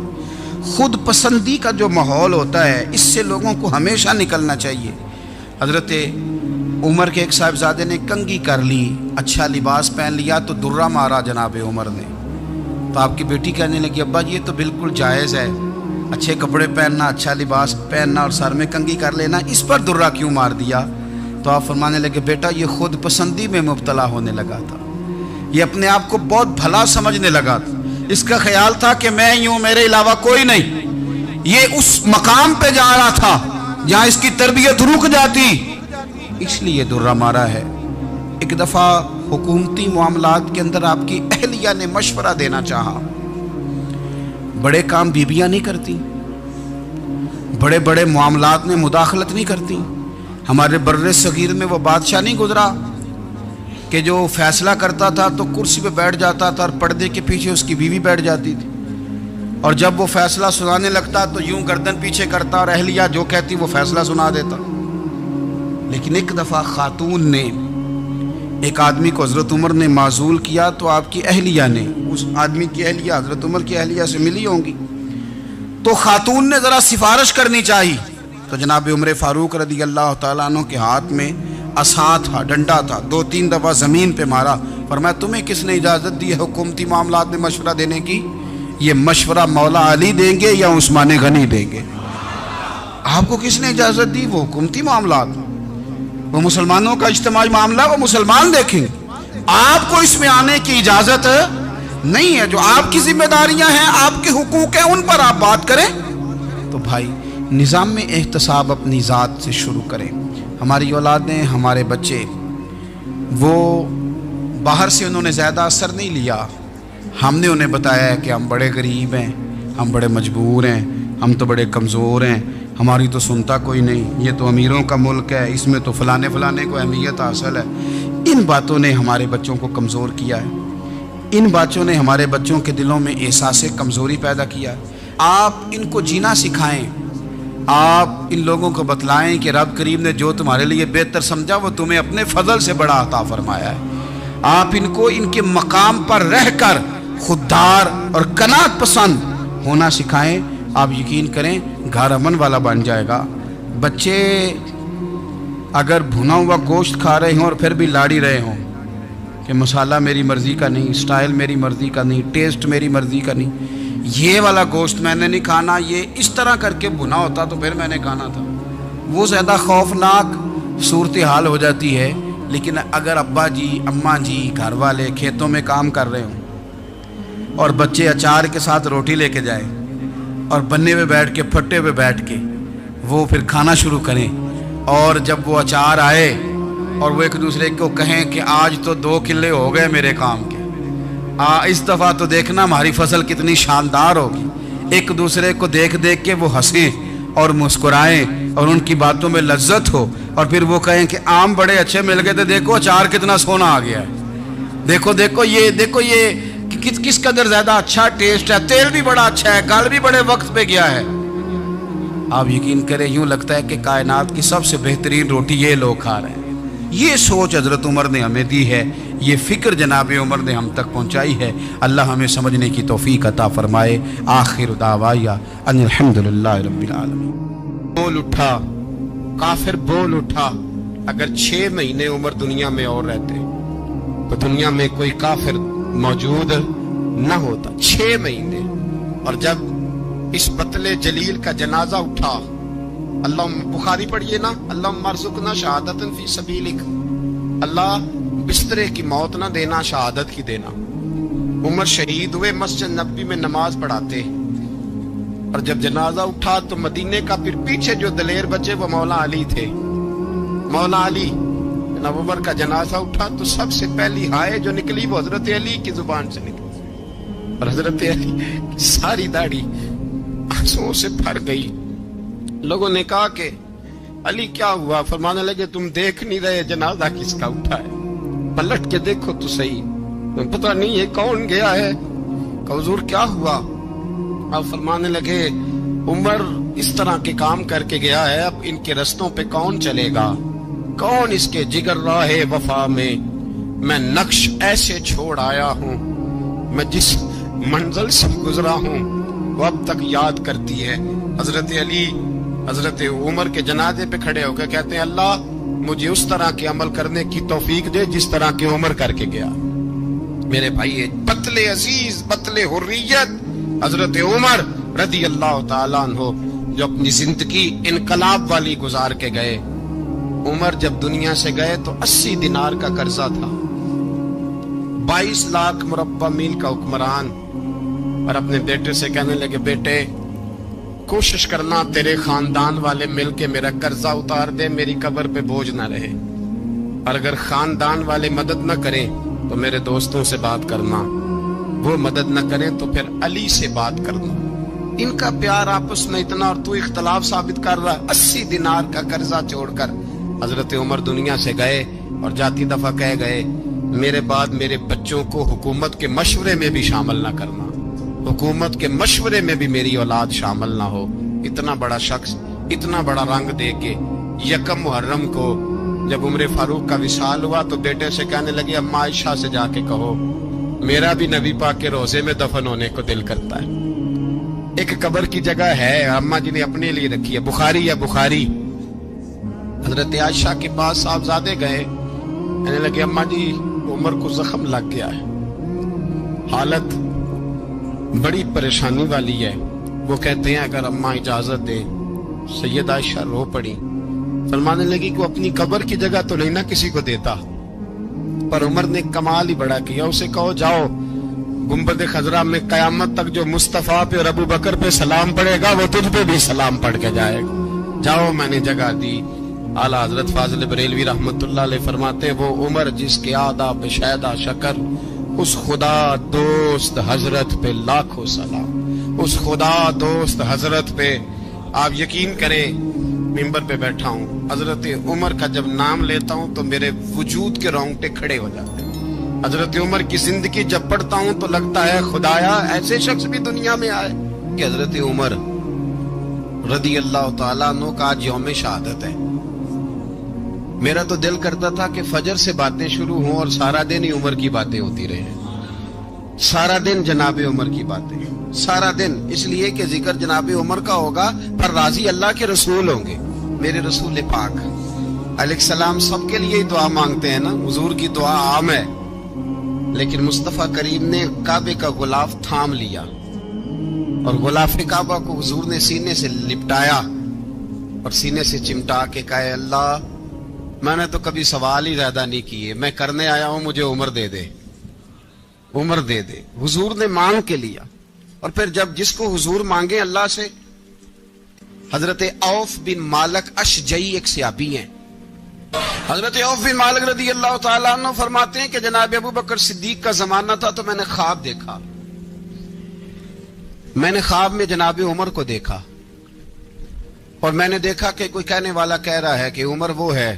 خود پسندی کا جو ماحول ہوتا ہے اس سے لوگوں کو ہمیشہ نکلنا چاہیے۔ حضرت عمر کے ایک صاحبزادے نے کنگھی کر لی، اچھا لباس پہن لیا تو درہ مارا جناب عمر نے، تو آپ کی بیٹی کہنے لگی ابا جی یہ تو بالکل جائز ہے، اچھے کپڑے پہننا، اچھا لباس پہننا اور سر میں کنگھی کر لینا، اس پر درہ کیوں مار دیا؟ تو آپ فرمانے لگے بیٹا یہ خود پسندی میں مبتلا ہونے لگا تھا، یہ اپنے آپ کو بہت بھلا سمجھنے لگا تھا، اس کا خیال تھا کہ میں یوں میرے علاوہ کوئی نہیں، یہ اس مقام پہ جا رہا تھا جہاں اس کی تربیت رک جاتی، اس لیے درہ مارا ہے۔ ایک دفعہ حکومتی معاملات کے اندر آپ کی اہلیہ نے مشورہ دینا چاہا، بڑے کام بیویاں نہیں کرتی، بڑے بڑے معاملات میں مداخلت نہیں کرتی۔ ہمارے بر صغیر میں وہ بادشاہ نہیں گزرا کہ جو فیصلہ کرتا تھا تو کرسی پہ بیٹھ جاتا تھا اور پردے کے پیچھے اس کی بیوی بیٹھ جاتی تھی، اور جب وہ فیصلہ سنانے لگتا تو یوں گردن پیچھے کرتا اور اہلیہ جو کہتی وہ فیصلہ سنا دیتا۔ لیکن ایک دفعہ خاتون نے ایک آدمی کو حضرت عمر نے معزول کیا تو آپ کی اہلیہ نے، اس آدمی کی اہلیہ حضرت عمر کی اہلیہ سے ملی ہوں گی، تو خاتون نے ذرا سفارش کرنی چاہی، تو جناب عمر فاروق رضی اللہ تعالیٰ عنہ کے ہاتھ میں عصا تھا، ڈنڈا تھا، 2-3 دفعہ زمین پہ مارا، فرمایا تمہیں کس نے اجازت دی ہے حکومتی معاملات میں مشورہ دینے کی؟ یہ مشورہ مولا علی دیں گے یا عثمان غنی دیں گے؟ آپ کو کس نے اجازت دی؟ وہ حکومتی معاملات، وہ مسلمانوں کا اجتماعی معاملہ وہ مسلمان دیکھیں گے، آپ کو اس میں آنے کی اجازت نہیں ہے۔ جو آپ کی ذمہ داریاں ہیں، آپ کے حقوق ہیں، ان پر آپ بات کریں۔ تو بھائی نظام میں احتساب اپنی ذات سے شروع کریں۔ ہماری اولادیں، ہمارے بچے، وہ باہر سے انہوں نے زیادہ اثر نہیں لیا، ہم نے انہیں بتایا ہے کہ ہم بڑے غریب ہیں، ہم بڑے مجبور ہیں، ہم تو بڑے کمزور ہیں، ہماری تو سنتا کوئی نہیں، یہ تو امیروں کا ملک ہے، اس میں تو فلانے کو اہمیت حاصل ہے۔ ان باتوں نے ہمارے بچوں کو کمزور کیا ہے، ان باتوں نے ہمارے بچوں کے دلوں میں احساس کمزوری پیدا کیا ہے۔ آپ ان کو جینا سکھائیں، آپ ان لوگوں کو بتلائیں کہ رب کریم نے جو تمہارے لیے بہتر سمجھا وہ تمہیں اپنے فضل سے بڑا عطا فرمایا ہے۔ آپ ان کو ان کے مقام پر رہ کر خوددار اور قناعت پسند ہونا سکھائیں، آپ یقین کریں گھر امن والا بن جائے گا۔ بچے اگر بھنا ہوا گوشت کھا رہے ہوں اور پھر بھی لاڑی رہے ہوں کہ مسالہ میری مرضی کا نہیں، سٹائل میری مرضی کا نہیں، ٹیسٹ میری مرضی کا نہیں، یہ والا گوشت میں نے نہیں کھانا، یہ اس طرح کر کے بھنا ہوتا تو پھر میں نے کھانا تھا، وہ زیادہ خوفناک صورتحال ہو جاتی ہے۔ لیکن اگر ابا جی، اماں جی، گھر والے کھیتوں میں کام کر رہے ہوں اور بچے اچار کے ساتھ روٹی لے کے جائیں اور بننے پہ بیٹھ کے، پھٹے پہ بیٹھ کے وہ پھر کھانا شروع کریں، اور جب وہ اچار آئے اور وہ ایک دوسرے کو کہیں کہ آج تو 2 کلے ہو گئے میرے کام کے، اس دفعہ تو دیکھنا ہماری فصل کتنی شاندار ہوگی، ایک دوسرے کو دیکھ دیکھ کے وہ ہنسیں اور مسکرائیں اور ان کی باتوں میں لذت ہو، اور پھر وہ کہیں کہ آم بڑے اچھے مل گئے تھے، دیکھو اچار کتنا سونا آ گیا ہے، دیکھو یہ کس قدر زیادہ اچھا ٹیسٹ ہے، تیل بھی بڑا اچھا ہے، گل بھی بڑے وقت پہ گیا ہے۔ آپ یقین کریں یوں لگتا ہے کہ کائنات کی سب سے بہترین روٹی یہ لوگ کھا رہے ہیں۔ یہ سوچ حضرت عمر نے ہمیں دی ہے، یہ فکر جناب عمر نے ہم تک پہنچائی ہے۔ اللہ ہمیں سمجھنے کی توفیق عطا فرمائے۔ آخر دعوایا ان الحمدللہ رب العالمین۔ بول اٹھا کافر، بول اٹھا، اگر 6 مہینے عمر دنیا میں اور رہتے تو دنیا میں کوئی کافر موجود نہ ہوتا۔ 6 مہینے، اور جب اس بطل جلیل کا جنازہ اٹھا، اللہ بخاری پڑھیے نا، اللہم ارزقنا شہادت فی سبیلک، اللہ بسترے کی موت نہ دینا، شہادت کی دینا۔ عمر شہید ہوئے، مسجد نبوی میں نماز پڑھاتے، اور جب جنازہ اٹھا تو مدینے کا پھر پیچھے جو دلیر بچے وہ مولا علی تھے۔ مولا علی جناب عمر کا جنازہ اٹھا تو سب سے پہلی ہائے جو نکلی وہ حضرت علی کی زبان سے نکلی، اور حضرت علی کی ساری داڑھی آنسوؤں سے بھر گئی۔ لوگوں نے کہا کہ علی کیا ہوا؟ فرمانے لگے تم دیکھ نہیں رہے جنازہ کس کا اٹھا ہے، پلٹ کے دیکھو تو صحیح، تمہیں پتہ نہیں یہ کون گیا ہے؟ کہ حضور کیا ہوا؟ اب فرمانے لگے عمر اس طرح کے کام کر کے گیا ہے، اب ان کے رستوں پہ کون چلے گا؟ کون اس کے جگر راہ وفا میں میں نقش ایسے چھوڑ آیا ہوں، میں جس منزل سے گزرا ہوں وہ اب تک یاد کرتی ہے۔ حضرت علی حضرت عمر کے جنازے پہ کھڑے ہو کے کہتے ہیں اللہ مجھے اس طرح کے عمل کرنے کی توفیق دے جس طرح کے عمر کر کے گیا۔ میرے بھائی بطل عزیز، بطل حریت حضرت عمر رضی اللہ تعالیٰ عنہ جو اپنی زندگی انقلاب والی گزار کے گئے۔ عمر جب دنیا سے گئے تو 80 دینار کا قرضہ تھا، 22 لاکھ مربع میل کا حکمران، اور اپنے بیٹے سے کہنے لگے بیٹے کوشش کرنا تیرے خاندان والے مل کے میرا قرضہ اتار دے، میری قبر پہ بوجھ نہ رہے، اور اگر خاندان والے مدد نہ کریں تو میرے دوستوں سے بات کرنا، وہ مدد نہ کریں تو پھر علی سے بات کرنا۔ ان کا پیار آپس میں اتنا، اور تو اختلاف ثابت کر رہا۔ 80 دینار کا قرضہ چھوڑ کر حضرت عمر دنیا سے گئے، اور جاتی دفعہ کہہ گئے میرے بعد میرے بچوں کو حکومت کے مشورے میں بھی شامل نہ کرنا، حکومت کے مشورے میں بھی میری اولاد شامل نہ ہو۔ اتنا بڑا شخص اتنا بڑا رنگ دے کے یکم محرم کو جب عمر فاروق کا وصال ہوا تو بیٹے سے کہنے لگے اما عائشہ سے جا کے کہو میرا بھی نبی پاک کے روزے میں دفن ہونے کو دل کرتا ہے۔ ایک قبر کی جگہ ہے اما جی نے اپنے لیے رکھی ہے، بخاری ہے بخاری۔ حضرت عائشہ کے پاس صاحبزادے گئے، کہنے لگے اما جی عمر کو زخم لگ گیا ہے، حالت بڑی پریشانی والی ہے۔ وہ کہتے ہیں اگر اماں اجازت دیں۔ سید عائشہ رو پڑی، فرمانے لگی کہ اپنی قبر کی جگہ تو نہیں نہ کسی کو دیتا، پر عمر نے کمال ہی بڑا کیا، اسے کہو جاؤ گنبد خضرا میں قیامت تک جو مصطفیٰ پہ اور ابو بکر پہ سلام پڑے گا وہ تجھ پہ بھی سلام پڑھ کے جائے گا، جاؤ میں نے جگہ دی۔ اعلیٰ حضرت فاضل بریلوی رحمت اللہ علیہ فرماتے ہیں وہ عمر جس کے آداب شیدہ شکر، اس خدا دوست حضرت پہ لاکھوں سلام، اس خدا دوست حضرت پہ۔ آپ یقین کریں ممبر پہ بیٹھا ہوں، حضرت عمر کا جب نام لیتا ہوں تو میرے وجود کے رونگٹے کھڑے ہو جاتے ہیں۔ حضرت عمر کی زندگی جب پڑھتا ہوں تو لگتا ہے خدایا ایسے شخص بھی دنیا میں آئے کہ حضرت عمر رضی اللہ تعالیٰ عنہ کا آج یوم شہادت ہے۔ میرا تو دل کرتا تھا کہ فجر سے باتیں شروع ہوں اور سارا دن ہی عمر کی باتیں ہوتی رہے، سارا دن جناب عمر کی باتیں، سارا دن، اس لیے کہ ذکر جناب عمر کا ہوگا پر راضی اللہ کے رسول ہوں گے۔ میرے رسول پاک علیہ السلام سب کے لیے دعا مانگتے ہیں نا، حضور کی دعا عام ہے، لیکن مصطفیٰ کریم نے کعبے کا غلاف تھام لیا اور غلاف کعبہ کو حضور نے سینے سے لپٹایا اور سینے سے چمٹا کے کہا اللہ میں نے تو کبھی سوال ہی زیادہ نہیں کیے، میں کرنے آیا ہوں، مجھے عمر دے دے، عمر دے دے۔ حضور نے مانگ کے لیا، اور پھر جب جس کو حضور مانگے اللہ سے، حضرت عوف بن مالک اشجعی ایک صحابی ہیں، حضرت عوف بن مالک رضی اللہ تعالیٰ عنہ فرماتے ہیں کہ جناب ابو بکر صدیق کا زمانہ تھا تو میں نے خواب دیکھا، میں نے خواب میں جناب عمر کو دیکھا، اور میں نے دیکھا کہ کوئی کہنے والا کہہ رہا ہے کہ عمر وہ ہے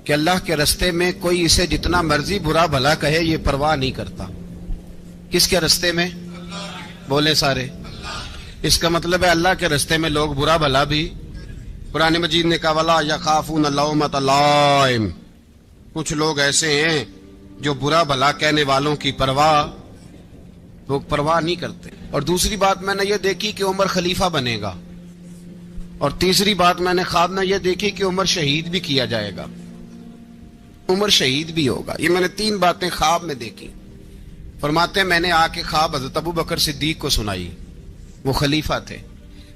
کہ اللہ کے رستے میں کوئی اسے جتنا مرضی برا بھلا کہے یہ پرواہ نہیں کرتا۔ کس کے رستے میں؟ بولے سارے۔ اس کا مطلب ہے اللہ کے رستے میں لوگ برا بھلا بھی، قرآن مجید نے کہا وَلَا يَخَافُونَ لَوْمَةَ لَائِمٍ، کچھ لوگ ایسے ہیں جو برا بھلا کہنے والوں کی لوگ پرواہ نہیں کرتے۔ اور دوسری بات میں نے یہ دیکھی کہ عمر خلیفہ بنے گا، اور تیسری بات میں نے خواب میں یہ دیکھی کہ عمر شہید بھی کیا جائے گا، عمر شہید بھی ہوگا۔ یہ میں نے 3 باتیں خواب میں دیکھی۔ فرماتے ہیں میں نے آ کے خواب حضرت ابو بکر صدیق کو سنائی، وہ خلیفہ تھے،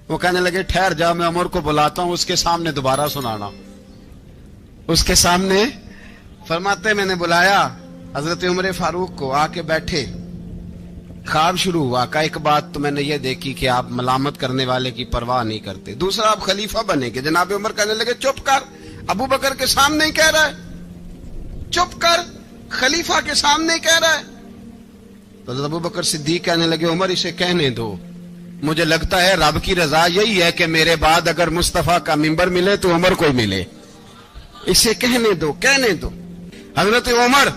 وہ کہنے لگے ٹھہر جا میں عمر کو بلاتا ہوں اس کے سامنے دوبارہ سنانا، اس کے سامنے۔ فرماتے ہیں میں نے بلایا حضرت عمر فاروق کو، آ کے بیٹھے، خواب شروع ہوا۔ کا ایک بات تو میں نے یہ دیکھی کہ آپ ملامت کرنے والے کی پرواہ نہیں کرتے، دوسرا آپ خلیفہ بنے گے۔ جناب عمر کہنے لگے چپ کر، ابو بکر کے سامنے ہی کہہ رہا ہے، چپ کر، خلیفہ کے سامنے کہہ رہا ہے۔ تو حضرت ابو بکر صدیق کہنے لگے عمر اسے کہنے دو، مجھے لگتا ہے رب کی رضا یہی ہے کہ میرے بعد اگر مصطفیٰ کا منبر ملے تو عمر کو ہی ملے، اسے کہنے دو، کہنے دو۔ حضرت عمر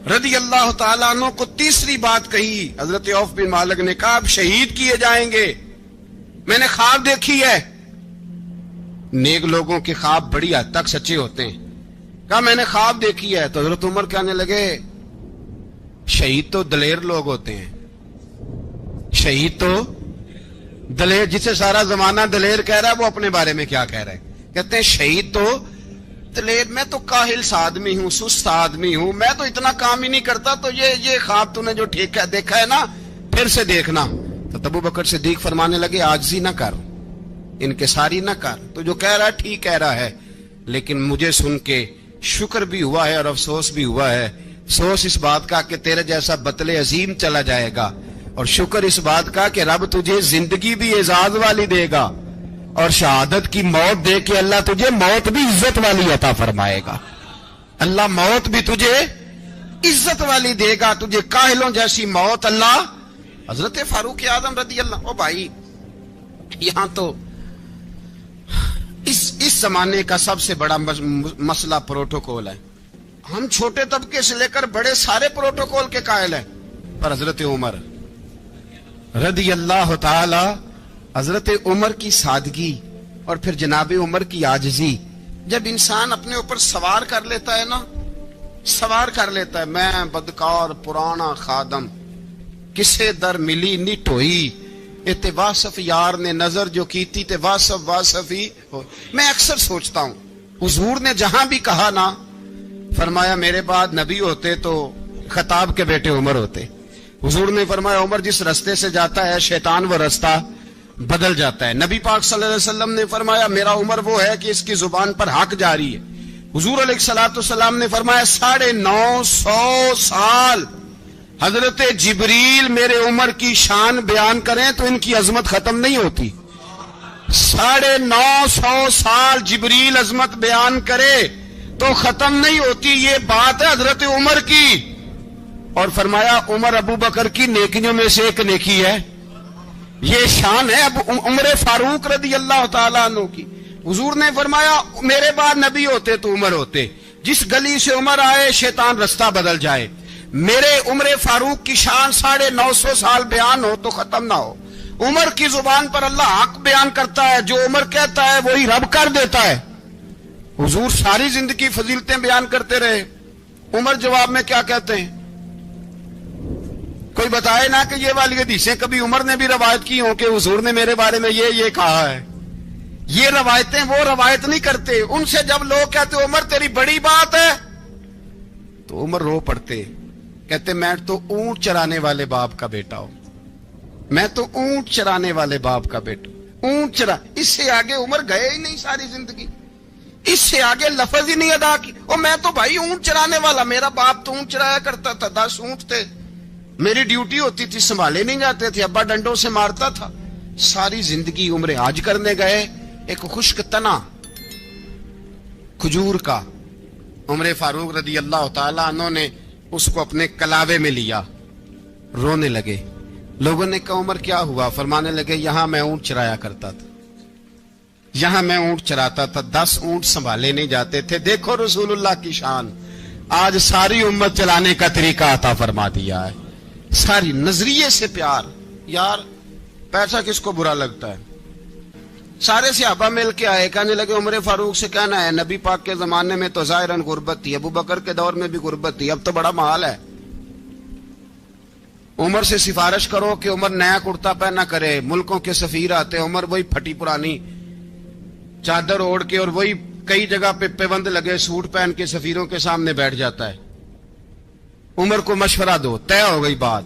رضی اللہ تعالیٰ عنہ کو تیسری بات کہی، حضرت عوف بن مالک نے کہا آپ شہید کیے جائیں گے، میں نے خواب دیکھی ہے۔ نیک لوگوں کے خواب بڑی حد تک سچے ہوتے ہیں، کہا میں نے خواب دیکھی ہے. تو حضرت عمر کہنے لگے شہید تو دلیر لوگ ہوتے ہیں, شہید تو دلیر, جسے سارا زمانہ دلیر کہہ رہا ہے وہ اپنے بارے میں کیا کہہ رہا ہے؟ کہتے ہیں شہید تو دلیر, میں تو کاہل سا آدمی ہوں, سست آدمی ہوں, میں تو اتنا کام ہی نہیں کرتا, تو یہ خواب تو نے جو ٹھیک دیکھا ہے نا پھر سے دیکھنا. تو ابو بکر صدیق فرمانے لگے عاجزی نہ کر, انکساری نہ کر, تو جو کہہ رہا ہے ٹھیک کہہ رہا ہے, لیکن مجھے سن کے شکر بھی ہوا ہے اور افسوس بھی ہوا ہے. افسوس اس بات کا کہ تیرے جیسا بطل عظیم چلا جائے گا, اور شکر اس بات کا کہ رب تجھے زندگی بھی اعزاز والی دے گا, اور شہادت کی موت دے کے اللہ تجھے موت بھی عزت والی عطا فرمائے گا. اللہ موت بھی تجھے عزت والی دے گا, تجھے کاہلوں جیسی موت اللہ. حضرت فاروق اعظم رضی اللہ, او بھائی یہاں تو اس زمانے کا سب سے بڑا مسئلہ پروٹوکول ہے. ہم چھوٹے طبقے سے لے کر بڑے سارے پروٹوکول کے قائل ہیں, پر حضرت عمر رضی اللہ تعالی, حضرت عمر کی سادگی اور پھر جناب عمر کی عاجزی, جب انسان اپنے اوپر سوار کر لیتا ہے نا, سوار کر لیتا ہے, میں بدکار پرانا خادم, کسے در ملی نٹ ہوئی, تے واصف یار نے نظر جو کیتی تے واصف ہی ہو. میں اکثر سوچتا ہوں حضور نے جہاں بھی کہا نا, فرمایا میرے بعد نبی ہوتے تو خطاب کے بیٹے عمر ہوتے. حضور نے فرمایا عمر جس رستے سے جاتا ہے شیطان وہ رستہ بدل جاتا ہے. نبی پاک صلی اللہ علیہ وسلم نے فرمایا میرا عمر وہ ہے کہ اس کی زبان پر حق جاری ہے. حضور علیہ الصلوۃ والسلام نے فرمایا 950 سال حضرت جبریل میرے عمر کی شان بیان کریں تو ان کی عظمت ختم نہیں ہوتی. 950 سال جبریل عظمت بیان کرے تو ختم نہیں ہوتی. یہ بات ہے حضرت عمر کی, اور فرمایا عمر ابو بکر کی نیکیوں میں سے ایک نیکی ہے. یہ شان ہے اب عمر فاروق رضی اللہ تعالیٰ عنہ کی. حضور نے فرمایا میرے بعد نبی ہوتے تو عمر ہوتے, جس گلی سے عمر آئے شیطان رستہ بدل جائے. میرے عمر فاروق کی شان 950 سال بیان ہو تو ختم نہ ہو. عمر کی زبان پر اللہ حق بیان کرتا ہے, جو عمر کہتا ہے وہی رب کر دیتا ہے. حضور ساری زندگی فضیلتیں بیان کرتے رہے, عمر جواب میں کیا کہتے ہیں؟ کوئی بتائے نا کہ یہ والی حدیثیں کبھی عمر نے بھی روایت کی ہوں کہ حضور نے میرے بارے میں یہ کہا ہے. یہ روایتیں وہ روایت نہیں کرتے. ان سے جب لوگ کہتے عمر تیری بڑی بات ہے تو عمر رو پڑتے, کہتے میں تو اونٹ چرانے والے باپ کا بیٹا ہوں, میں تو اونٹ چرانے والے باپ کا بیٹا, اونٹ چرا. اس سے آگے عمر گئے ہی نہیں ساری زندگی, اس سے آگے لفظ ہی نہیں ادا کی. اور میں تو بھائی اونٹ چرانے والا, میرا باپ تو اونٹ چرایا کرتا تھا, 10 اونٹ تھے, میری ڈیوٹی ہوتی تھی, سنبھالے نہیں جاتے تھے, ابا ڈنڈوں سے مارتا تھا. ساری زندگی عمر حج کرنے گئے, ایک خشک تنا کھجور کا عمر فاروق رضی اللہ تعالیٰ عنہ نے اس کو اپنے کلاوے میں لیا, رونے لگے. لوگوں نے کہا عمر کیا ہوا؟ فرمانے لگے یہاں میں اونٹ چرایا کرتا تھا, یہاں میں اونٹ چراتا تھا, 10 اونٹ سنبھالے نہیں جاتے تھے. دیکھو رسول اللہ کی شان, آج ساری امت چلانے کا طریقہ عطا فرما دیا ہے. ساری نظریے سے پیار. یار پیسہ کس کو برا لگتا ہے؟ سارے صحابہ مل کے آئے, کہنے لگے عمر فاروق سے کہنا ہے نبی پاک کے زمانے میں تو ظاہراً غربت تھی, ابو بکر کے دور میں بھی غربت تھی, اب تو بڑا محال ہے. عمر سے سفارش کرو کہ عمر نیا کرتا پہنا کرے. ملکوں کے سفیر آتے, عمر وہی پھٹی پرانی چادر اوڑھ کے اور وہی کئی جگہ پہ پیوند لگے سوٹ پہن کے سفیروں کے سامنے بیٹھ جاتا ہے. عمر کو مشورہ دو, طے ہو گئی بات.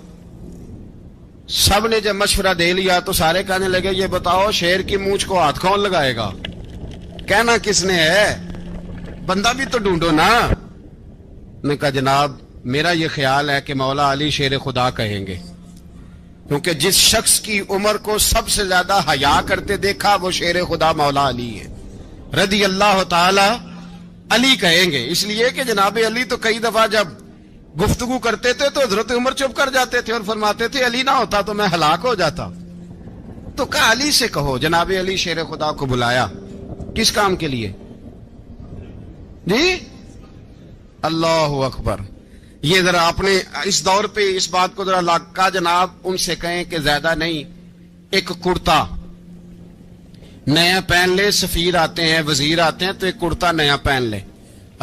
سب نے جب مشورہ دے لیا تو سارے کہنے لگے یہ بتاؤ شیر کی مونچھ کو ہاتھ کون لگائے گا؟ کہنا کس نے ہے؟ بندہ بھی تو ڈھونڈو نا. نے کہا جناب میرا یہ خیال ہے کہ مولا علی شیر خدا کہیں گے, کیونکہ جس شخص کی عمر کو سب سے زیادہ حیا کرتے دیکھا وہ شیر خدا مولا علی ہے رضی اللہ تعالی. علی کہیں گے اس لیے کہ جناب علی تو کئی دفعہ جب گفتگو کرتے تھے تو حضرت عمر چپ کر جاتے تھے اور فرماتے تھے علی نہ ہوتا تو میں ہلاک ہو جاتا. تو کہا علی سے کہو. جناب علی شیر خدا کو بلایا, کس کام کے لیے جی؟ اللہ اکبر. یہ ذرا اپنے اس دور پہ اس بات کو ذرا لاکا جناب ان سے کہیں کہ زیادہ نہیں, ایک کرتا نیا پہن لے. سفیر آتے ہیں, وزیر آتے ہیں تو ایک کرتا نیا پہن لے.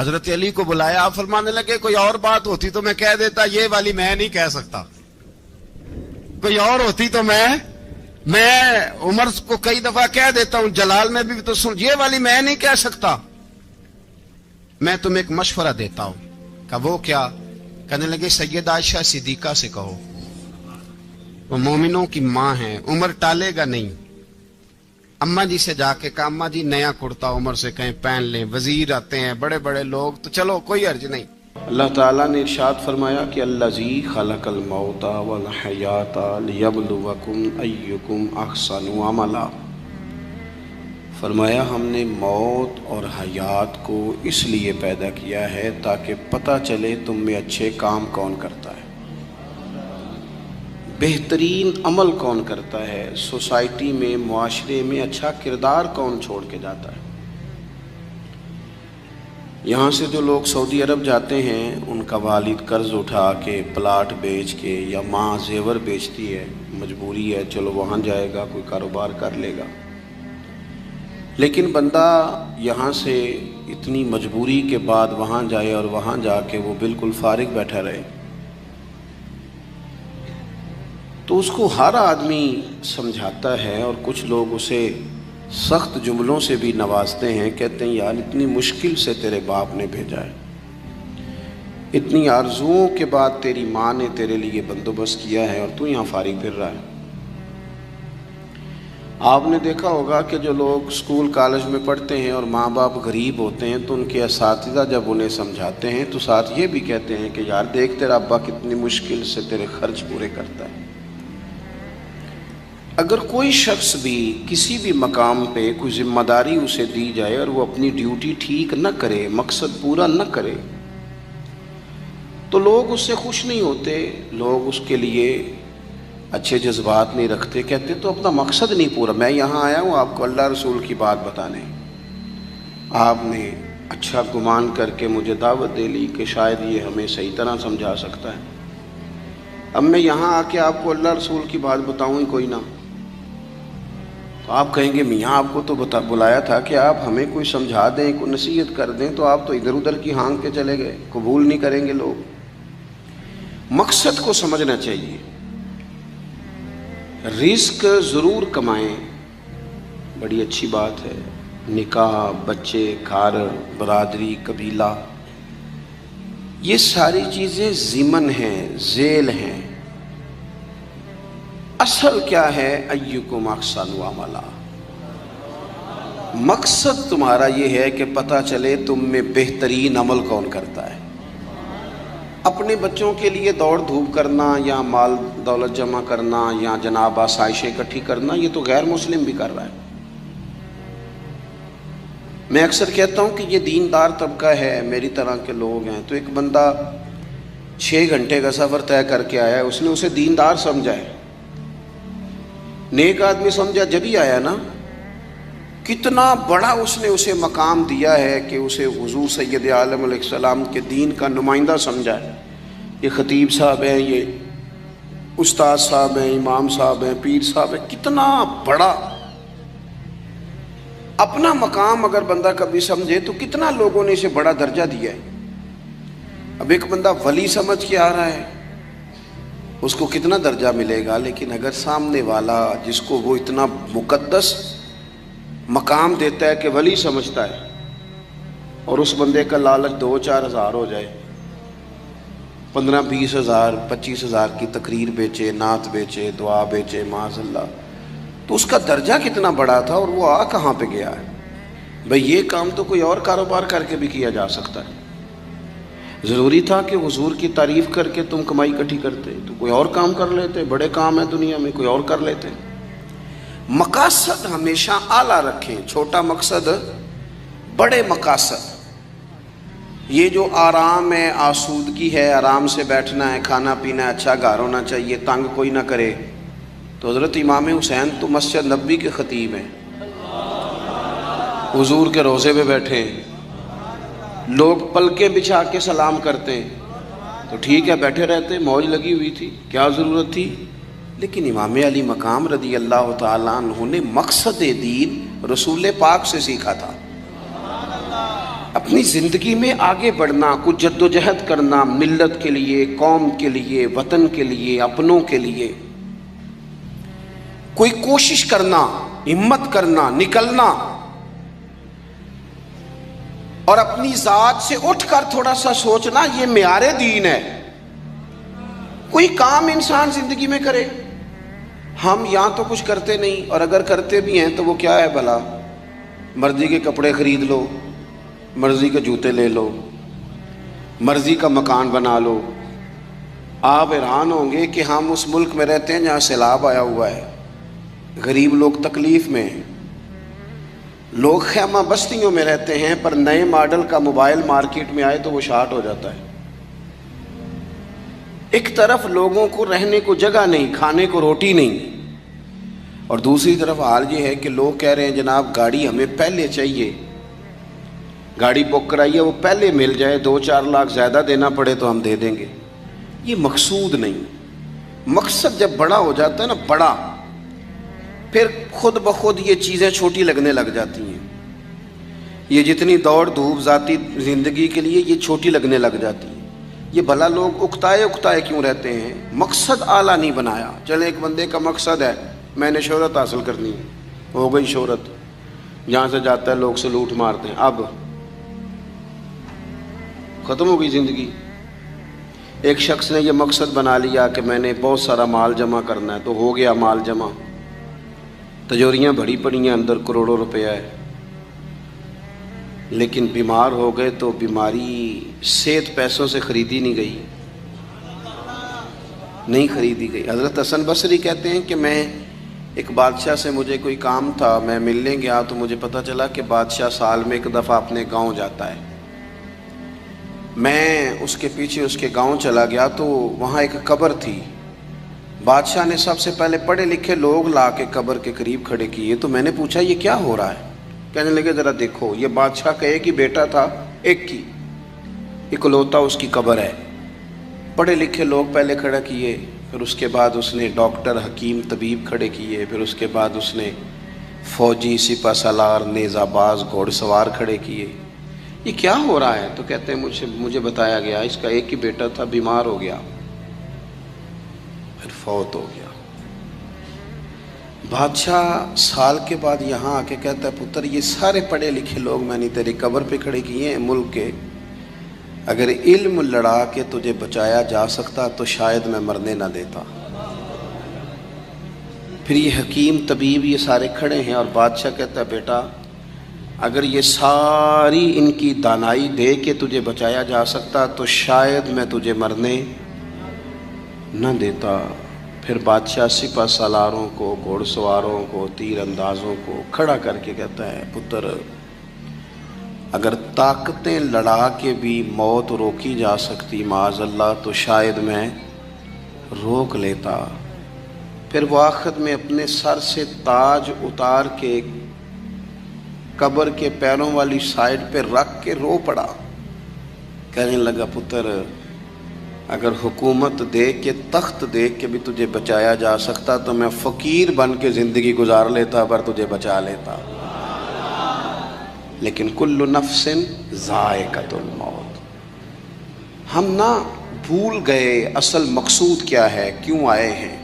حضرت علی کو بلایا، آپ فرمانے لگے کوئی اور بات ہوتی تو میں کہہ دیتا، یہ والی میں نہیں کہہ سکتا، کوئی اور ہوتی تو میں عمر کو کئی دفعہ کہہ دیتا ہوں، جلال میں بھی تو سن، یہ والی میں نہیں کہہ سکتا، میں تمہیں ایک مشورہ دیتا ہوں۔ کہا وہ کیا؟ کہنے لگے سیدہ عائشہ صدیقہ سے کہو، وہ مومنوں کی ماں ہیں، عمر ٹالے گا نہیں۔ اماں جی سے جا کے کہا اماں جی نیا کرتا عمر سے کہیں پہن لیں، وزیر آتے ہیں، بڑے بڑے لوگ، تو چلو کوئی حرج نہیں۔ اللہ تعالیٰ نے ارشاد فرمایا کہ الذی خلق الموت والحیات لیبلوکم ایکم احسن عملا، فرمایا ہم نے موت اور حیات کو اس لیے پیدا کیا ہے تاکہ پتہ چلے تم میں اچھے کام کون کرتا ہے، بہترین عمل کون کرتا ہے، سوسائٹی میں، معاشرے میں اچھا کردار کون چھوڑ کے جاتا ہے۔ یہاں سے جو لوگ سعودی عرب جاتے ہیں ان کا والد قرض اٹھا کے پلاٹ بیچ کے، یا ماں زیور بیچتی ہے، مجبوری ہے، چلو وہاں جائے گا، کوئی کاروبار کر لے گا، لیکن بندہ یہاں سے اتنی مجبوری کے بعد وہاں جائے اور وہاں جا کے وہ بالکل فارغ بیٹھا رہے، تو اس کو ہر آدمی سمجھاتا ہے، اور کچھ لوگ اسے سخت جملوں سے بھی نوازتے ہیں، کہتے ہیں یار اتنی مشکل سے تیرے باپ نے بھیجا ہے، اتنی آرزوؤں کے بعد تیری ماں نے تیرے لیے بندوبست کیا ہے اور تو یہاں فارغ پھر رہا ہے۔ آپ نے دیکھا ہوگا کہ جو لوگ اسکول کالج میں پڑھتے ہیں اور ماں باپ غریب ہوتے ہیں تو ان کے اساتذہ جب انہیں سمجھاتے ہیں تو ساتھ یہ بھی کہتے ہیں کہ یار دیکھ تیرا ابا کتنی مشکل سے تیرے خرچ پورے کرتا ہے۔ اگر کوئی شخص بھی کسی بھی مقام پہ کوئی ذمہ داری اسے دی جائے اور وہ اپنی ڈیوٹی ٹھیک نہ کرے، مقصد پورا نہ کرے، تو لوگ اس سے خوش نہیں ہوتے، لوگ اس کے لیے اچھے جذبات نہیں رکھتے، کہتے تو اپنا مقصد نہیں پورا، میں یہاں آیا ہوں آپ کو اللہ رسول کی بات بتانے، آپ نے اچھا گمان کر کے مجھے دعوت دے لی کہ شاید یہ ہمیں صحیح طرح سمجھا سکتا ہے، اب میں یہاں آ کے آپ کو اللہ رسول کی بات بتاؤں ہی کوئی نہ، تو آپ کہیں گے میاں آپ کو تو بلایا تھا کہ آپ ہمیں کوئی سمجھا دیں، کوئی نصیحت کر دیں، تو آپ تو ادھر ادھر کی ہانک کے چلے گئے، قبول نہیں کریں گے لوگ۔ مقصد کو سمجھنا چاہیے، رزق ضرور کمائیں، بڑی اچھی بات ہے، نکاح، بچے، گھر، برادری، قبیلہ، یہ ساری چیزیں ضمن ہیں، ذیل ہیں، اصل کیا ہے؟ ایکم احسن عملا، مقصد تمہارا یہ ہے کہ پتہ چلے تم میں بہترین عمل کون کرتا ہے۔ اپنے بچوں کے لیے دوڑ دھوپ کرنا یا مال دولت جمع کرنا یا جناب آسائشیں اکٹھی کرنا، یہ تو غیر مسلم بھی کر رہا ہے۔ میں اکثر کہتا ہوں کہ یہ دیندار طبقہ ہے، میری طرح کے لوگ ہیں، تو ایک بندہ 6 گھنٹے کا سفر طے کر کے آیا ہے، اس نے اسے دیندار سمجھا ہے، نیک آدمی سمجھا جبھی آیا نا، کتنا بڑا اس نے اسے مقام دیا ہے کہ اسے حضور سید عالم علیہ السلام کے دین کا نمائندہ سمجھا ہے۔ یہ خطیب صاحب ہیں، یہ استاد صاحب ہیں، امام صاحب ہیں، پیر صاحب ہیں، کتنا بڑا اپنا مقام اگر بندہ کبھی سمجھے تو کتنا لوگوں نے اسے بڑا درجہ دیا ہے۔ اب ایک بندہ ولی سمجھ کے آ رہا ہے، اس کو کتنا درجہ ملے گا، لیکن اگر سامنے والا جس کو وہ اتنا مقدس مقام دیتا ہے کہ ولی سمجھتا ہے، اور اس بندے کا لالچ 2-4 ہزار ہو جائے، 15-20 ہزار 25 ہزار کی تقریر بیچے، نعت بیچے، دعا بیچے، معاذ اللہ، تو اس کا درجہ کتنا بڑا تھا اور وہ آ کہاں پہ گیا ہے۔ بھئی یہ کام تو کوئی اور کاروبار کر کے بھی کیا جا سکتا ہے، ضروری تھا کہ حضور کی تعریف کر کے تم کمائی اکٹھی کرتے تو کوئی اور کام کر لیتے، بڑے کام ہیں دنیا میں، کوئی اور کر لیتے۔ مقاصد ہمیشہ اعلیٰ رکھیں، چھوٹا مقصد، بڑے مقاصد۔ یہ جو آرام ہے، آسودگی ہے، آرام سے بیٹھنا ہے، کھانا پینا ہے، اچھا گھر ہونا چاہیے، تنگ کوئی نہ کرے، تو حضرت امام حسین تو مسجد نبوی کے خطیب ہیں، حضور کے روضے پہ بیٹھے ہیں، لوگ پلکیں بچھا کے سلام کرتے ہیں، تو ٹھیک ہے بیٹھے رہتے، موج لگی ہوئی تھی، کیا ضرورت تھی؟ لیکن امام علی مقام رضی اللہ تعالیٰ عنہ نے مقصد دین رسول پاک سے سیکھا تھا۔ اپنی زندگی میں آگے بڑھنا، کچھ جد و جہد کرنا، ملت کے لیے، قوم کے لیے، وطن کے لیے، اپنوں کے لیے کوئی کوشش کرنا، ہمت کرنا، نکلنا، اور اپنی ذات سے اٹھ کر تھوڑا سا سوچنا، یہ معیار دین ہے۔ کوئی کام انسان زندگی میں کرے۔ ہم یہاں تو کچھ کرتے نہیں، اور اگر کرتے بھی ہیں تو وہ کیا ہے بھلا؟ مرضی کے کپڑے خرید لو، مرضی کے جوتے لے لو، مرضی کا مکان بنا لو۔ آپ حیران ہوں گے کہ ہم اس ملک میں رہتے ہیں جہاں سیلاب آیا ہوا ہے، غریب لوگ تکلیف میں ہیں، لوگ خیمہ بستیوں میں رہتے ہیں، پر نئے ماڈل کا موبائل مارکیٹ میں آئے تو وہ شارٹ ہو جاتا ہے۔ ایک طرف لوگوں کو رہنے کو جگہ نہیں، کھانے کو روٹی نہیں، اور دوسری طرف حال یہ ہے کہ لوگ کہہ رہے ہیں جناب گاڑی ہمیں پہلے چاہیے، گاڑی بک کرائیے، وہ پہلے مل جائے، 2-4 لاکھ زیادہ دینا پڑے تو ہم دے دیں گے۔ یہ مقصود نہیں۔ مقصد جب بڑا ہو جاتا ہے نا، بڑا، پھر خود بخود یہ چیزیں چھوٹی لگنے لگ جاتی ہیں۔ یہ جتنی دوڑ دھوپ ذاتی زندگی کے لیے یہ چھوٹی لگنے لگ جاتی ہے۔ یہ بھلا لوگ اکتائے کیوں رہتے ہیں؟ مقصد اعلیٰ نہیں بنایا۔ چلے ایک بندے کا مقصد ہے میں نے شہرت حاصل کرنی ہے، ہو گئی شہرت، جہاں سے جاتا ہے لوگ سلوٹ مارتے ہیں، اب ختم ہو گئی زندگی۔ ایک شخص نے یہ مقصد بنا لیا کہ میں نے بہت سارا مال جمع کرنا ہے، تو ہو گیا مال جمع، تجوریاں بڑی پڑی ہیں، اندر کروڑوں روپیہ ہے، لیکن بیمار ہو گئے تو بیماری صحت پیسوں سے خریدی نہیں خریدی گئی۔ حضرت حسن بصری کہتے ہیں کہ میں ایک بادشاہ سے مجھے کوئی کام تھا، میں ملنے گیا تو مجھے پتہ چلا کہ بادشاہ سال میں ایک دفعہ اپنے گاؤں جاتا ہے۔ میں اس کے پیچھے اس کے گاؤں چلا گیا تو وہاں ایک قبر تھی۔ بادشاہ نے سب سے پہلے پڑھے لکھے لوگ لا کے قبر کے قریب کھڑے کیے، تو میں نے پوچھا یہ کیا ہو رہا ہے؟ کہنے لگے ذرا دیکھو، یہ بادشاہ کا ایک ہی بیٹا تھا، ایک کی اکلوتا اس کی قبر ہے۔ پڑھے لکھے لوگ پہلے کھڑا کیے، پھر اس کے بعد اس نے ڈاکٹر، حکیم، طبیب کھڑے کیے، پھر اس کے بعد اس نے فوجی، سپہ سالار، نیزہ باز، گھوڑ سوار کھڑے کیے۔ یہ کیا ہو رہا ہے؟ تو کہتے ہیں مجھے بتایا گیا اس کا ایک ہی بیٹا تھا، بیمار ہو گیا، پھر فوت ہو گیا۔ بادشاہ سال کے بعد یہاں آ کے کہتا ہے پتر یہ سارے پڑھے لکھے لوگ میں نے تیری قبر پہ کھڑے کیے ہیں ملک کے، اگر علم لڑا کے تجھے بچایا جا سکتا تو شاید میں مرنے نہ دیتا۔ پھر یہ حکیم، طبیب، یہ سارے کھڑے ہیں، اور بادشاہ کہتا ہے بیٹا اگر یہ ساری ان کی دانائی دے کے تجھے بچایا جا سکتا تو شاید میں تجھے مرنے نہ دیتا۔ پھر بادشاہ سپہ سالاروں کو، گھوڑ سواروں کو، تیر اندازوں کو کھڑا کر کے کہتا ہے پتر اگر طاقتیں لڑا کے بھی موت روکی جا سکتی معاذ اللہ تو شاید میں روک لیتا۔ پھر وہ آخر میں اپنے سر سے تاج اتار کے قبر کے پیروں والی سائڈ پہ رکھ کے رو پڑا، کہنے لگا پتر اگر حکومت دے کے، تخت دے کے بھی تجھے بچایا جا سکتا تو میں فقیر بن کے زندگی گزار لیتا پر تجھے بچا لیتا، لیکن کل نفس ذائقۃ الموت۔ ہم نہ بھول گئے اصل مقصود کیا ہے، کیوں آئے ہیں۔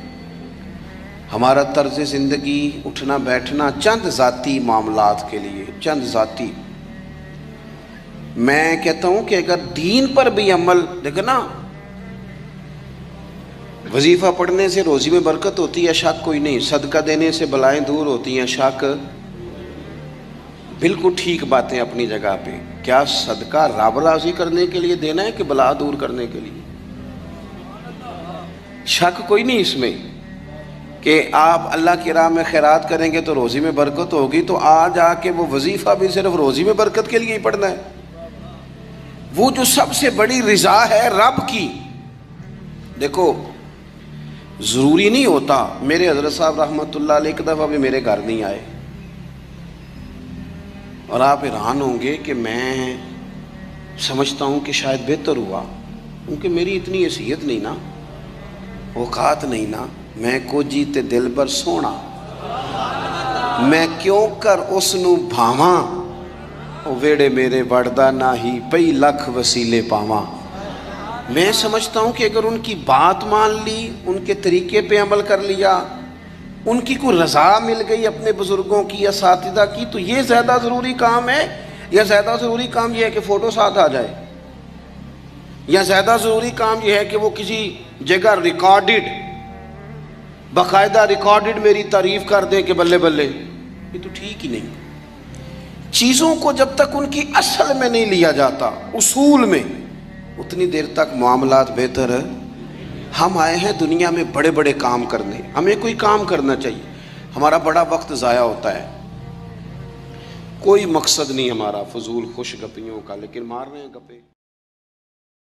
ہمارا طرز زندگی، اٹھنا بیٹھنا چند ذاتی معاملات کے لیے، چند ذاتی۔ میں کہتا ہوں کہ اگر دین پر بھی عمل، دیکھو نا، وظیفہ پڑھنے سے روزی میں برکت ہوتی ہے، شک کوئی نہیں، صدقہ دینے سے بلائیں دور ہوتی ہیں، شک، بالکل ٹھیک باتیں اپنی جگہ پہ۔ کیا صدقہ رب راضی کرنے کے لیے دینا ہے کہ بلا دور کرنے کے لیے؟ شک کوئی نہیں اس میں کہ آپ اللہ کی راہ میں خیرات کریں گے تو روزی میں برکت ہوگی، تو آج آ کے وہ وظیفہ بھی صرف روزی میں برکت کے لیے ہی پڑھنا ہے۔ وہ جو سب سے بڑی رضا ہے رب کی، دیکھو ضروری نہیں ہوتا۔ میرے حضرت صاحب رحمۃ اللہ علیہ ایک دفعہ بھی میرے گھر نہیں آئے، اور آپ حیران ہوں گے کہ میں سمجھتا ہوں کہ شاید بہتر ہوا، کیونکہ میری اتنی حیثیت نہیں نا، اوقات نہیں نا، میں کو جیتے دل بر سونا، میں کیوں کر اس نو بھاواں ویڑے میرے وڑدا نہ ہی پئی لکھ وسیلے پاواں. میں سمجھتا ہوں کہ اگر ان کی بات مان لی، ان کے طریقے پہ عمل کر لیا، ان کی کوئی رضا مل گئی اپنے بزرگوں کی، اساتذہ کی، تو یہ زیادہ ضروری کام ہے، یا زیادہ ضروری کام یہ ہے کہ فوٹو ساتھ آ جائے، یا زیادہ ضروری کام یہ ہے کہ وہ کسی جگہ ریکارڈڈ، باقاعدہ ریکارڈڈ میری تعریف کر دیں کہ بلے بلے. یہ تو ٹھیک ہی نہیں. چیزوں کو جب تک ان کی اصل میں نہیں لیا جاتا، اصول میں، اتنی دیر تک معاملات بہتر ہے. ہم آئے ہیں دنیا میں بڑے بڑے کام کرنے، ہمیں کوئی کام کرنا چاہیے. ہمارا بڑا وقت ضائع ہوتا ہے، کوئی مقصد نہیں ہمارا فضول خوش گپیوں کا، لیکن مار رہے ہیں گپے.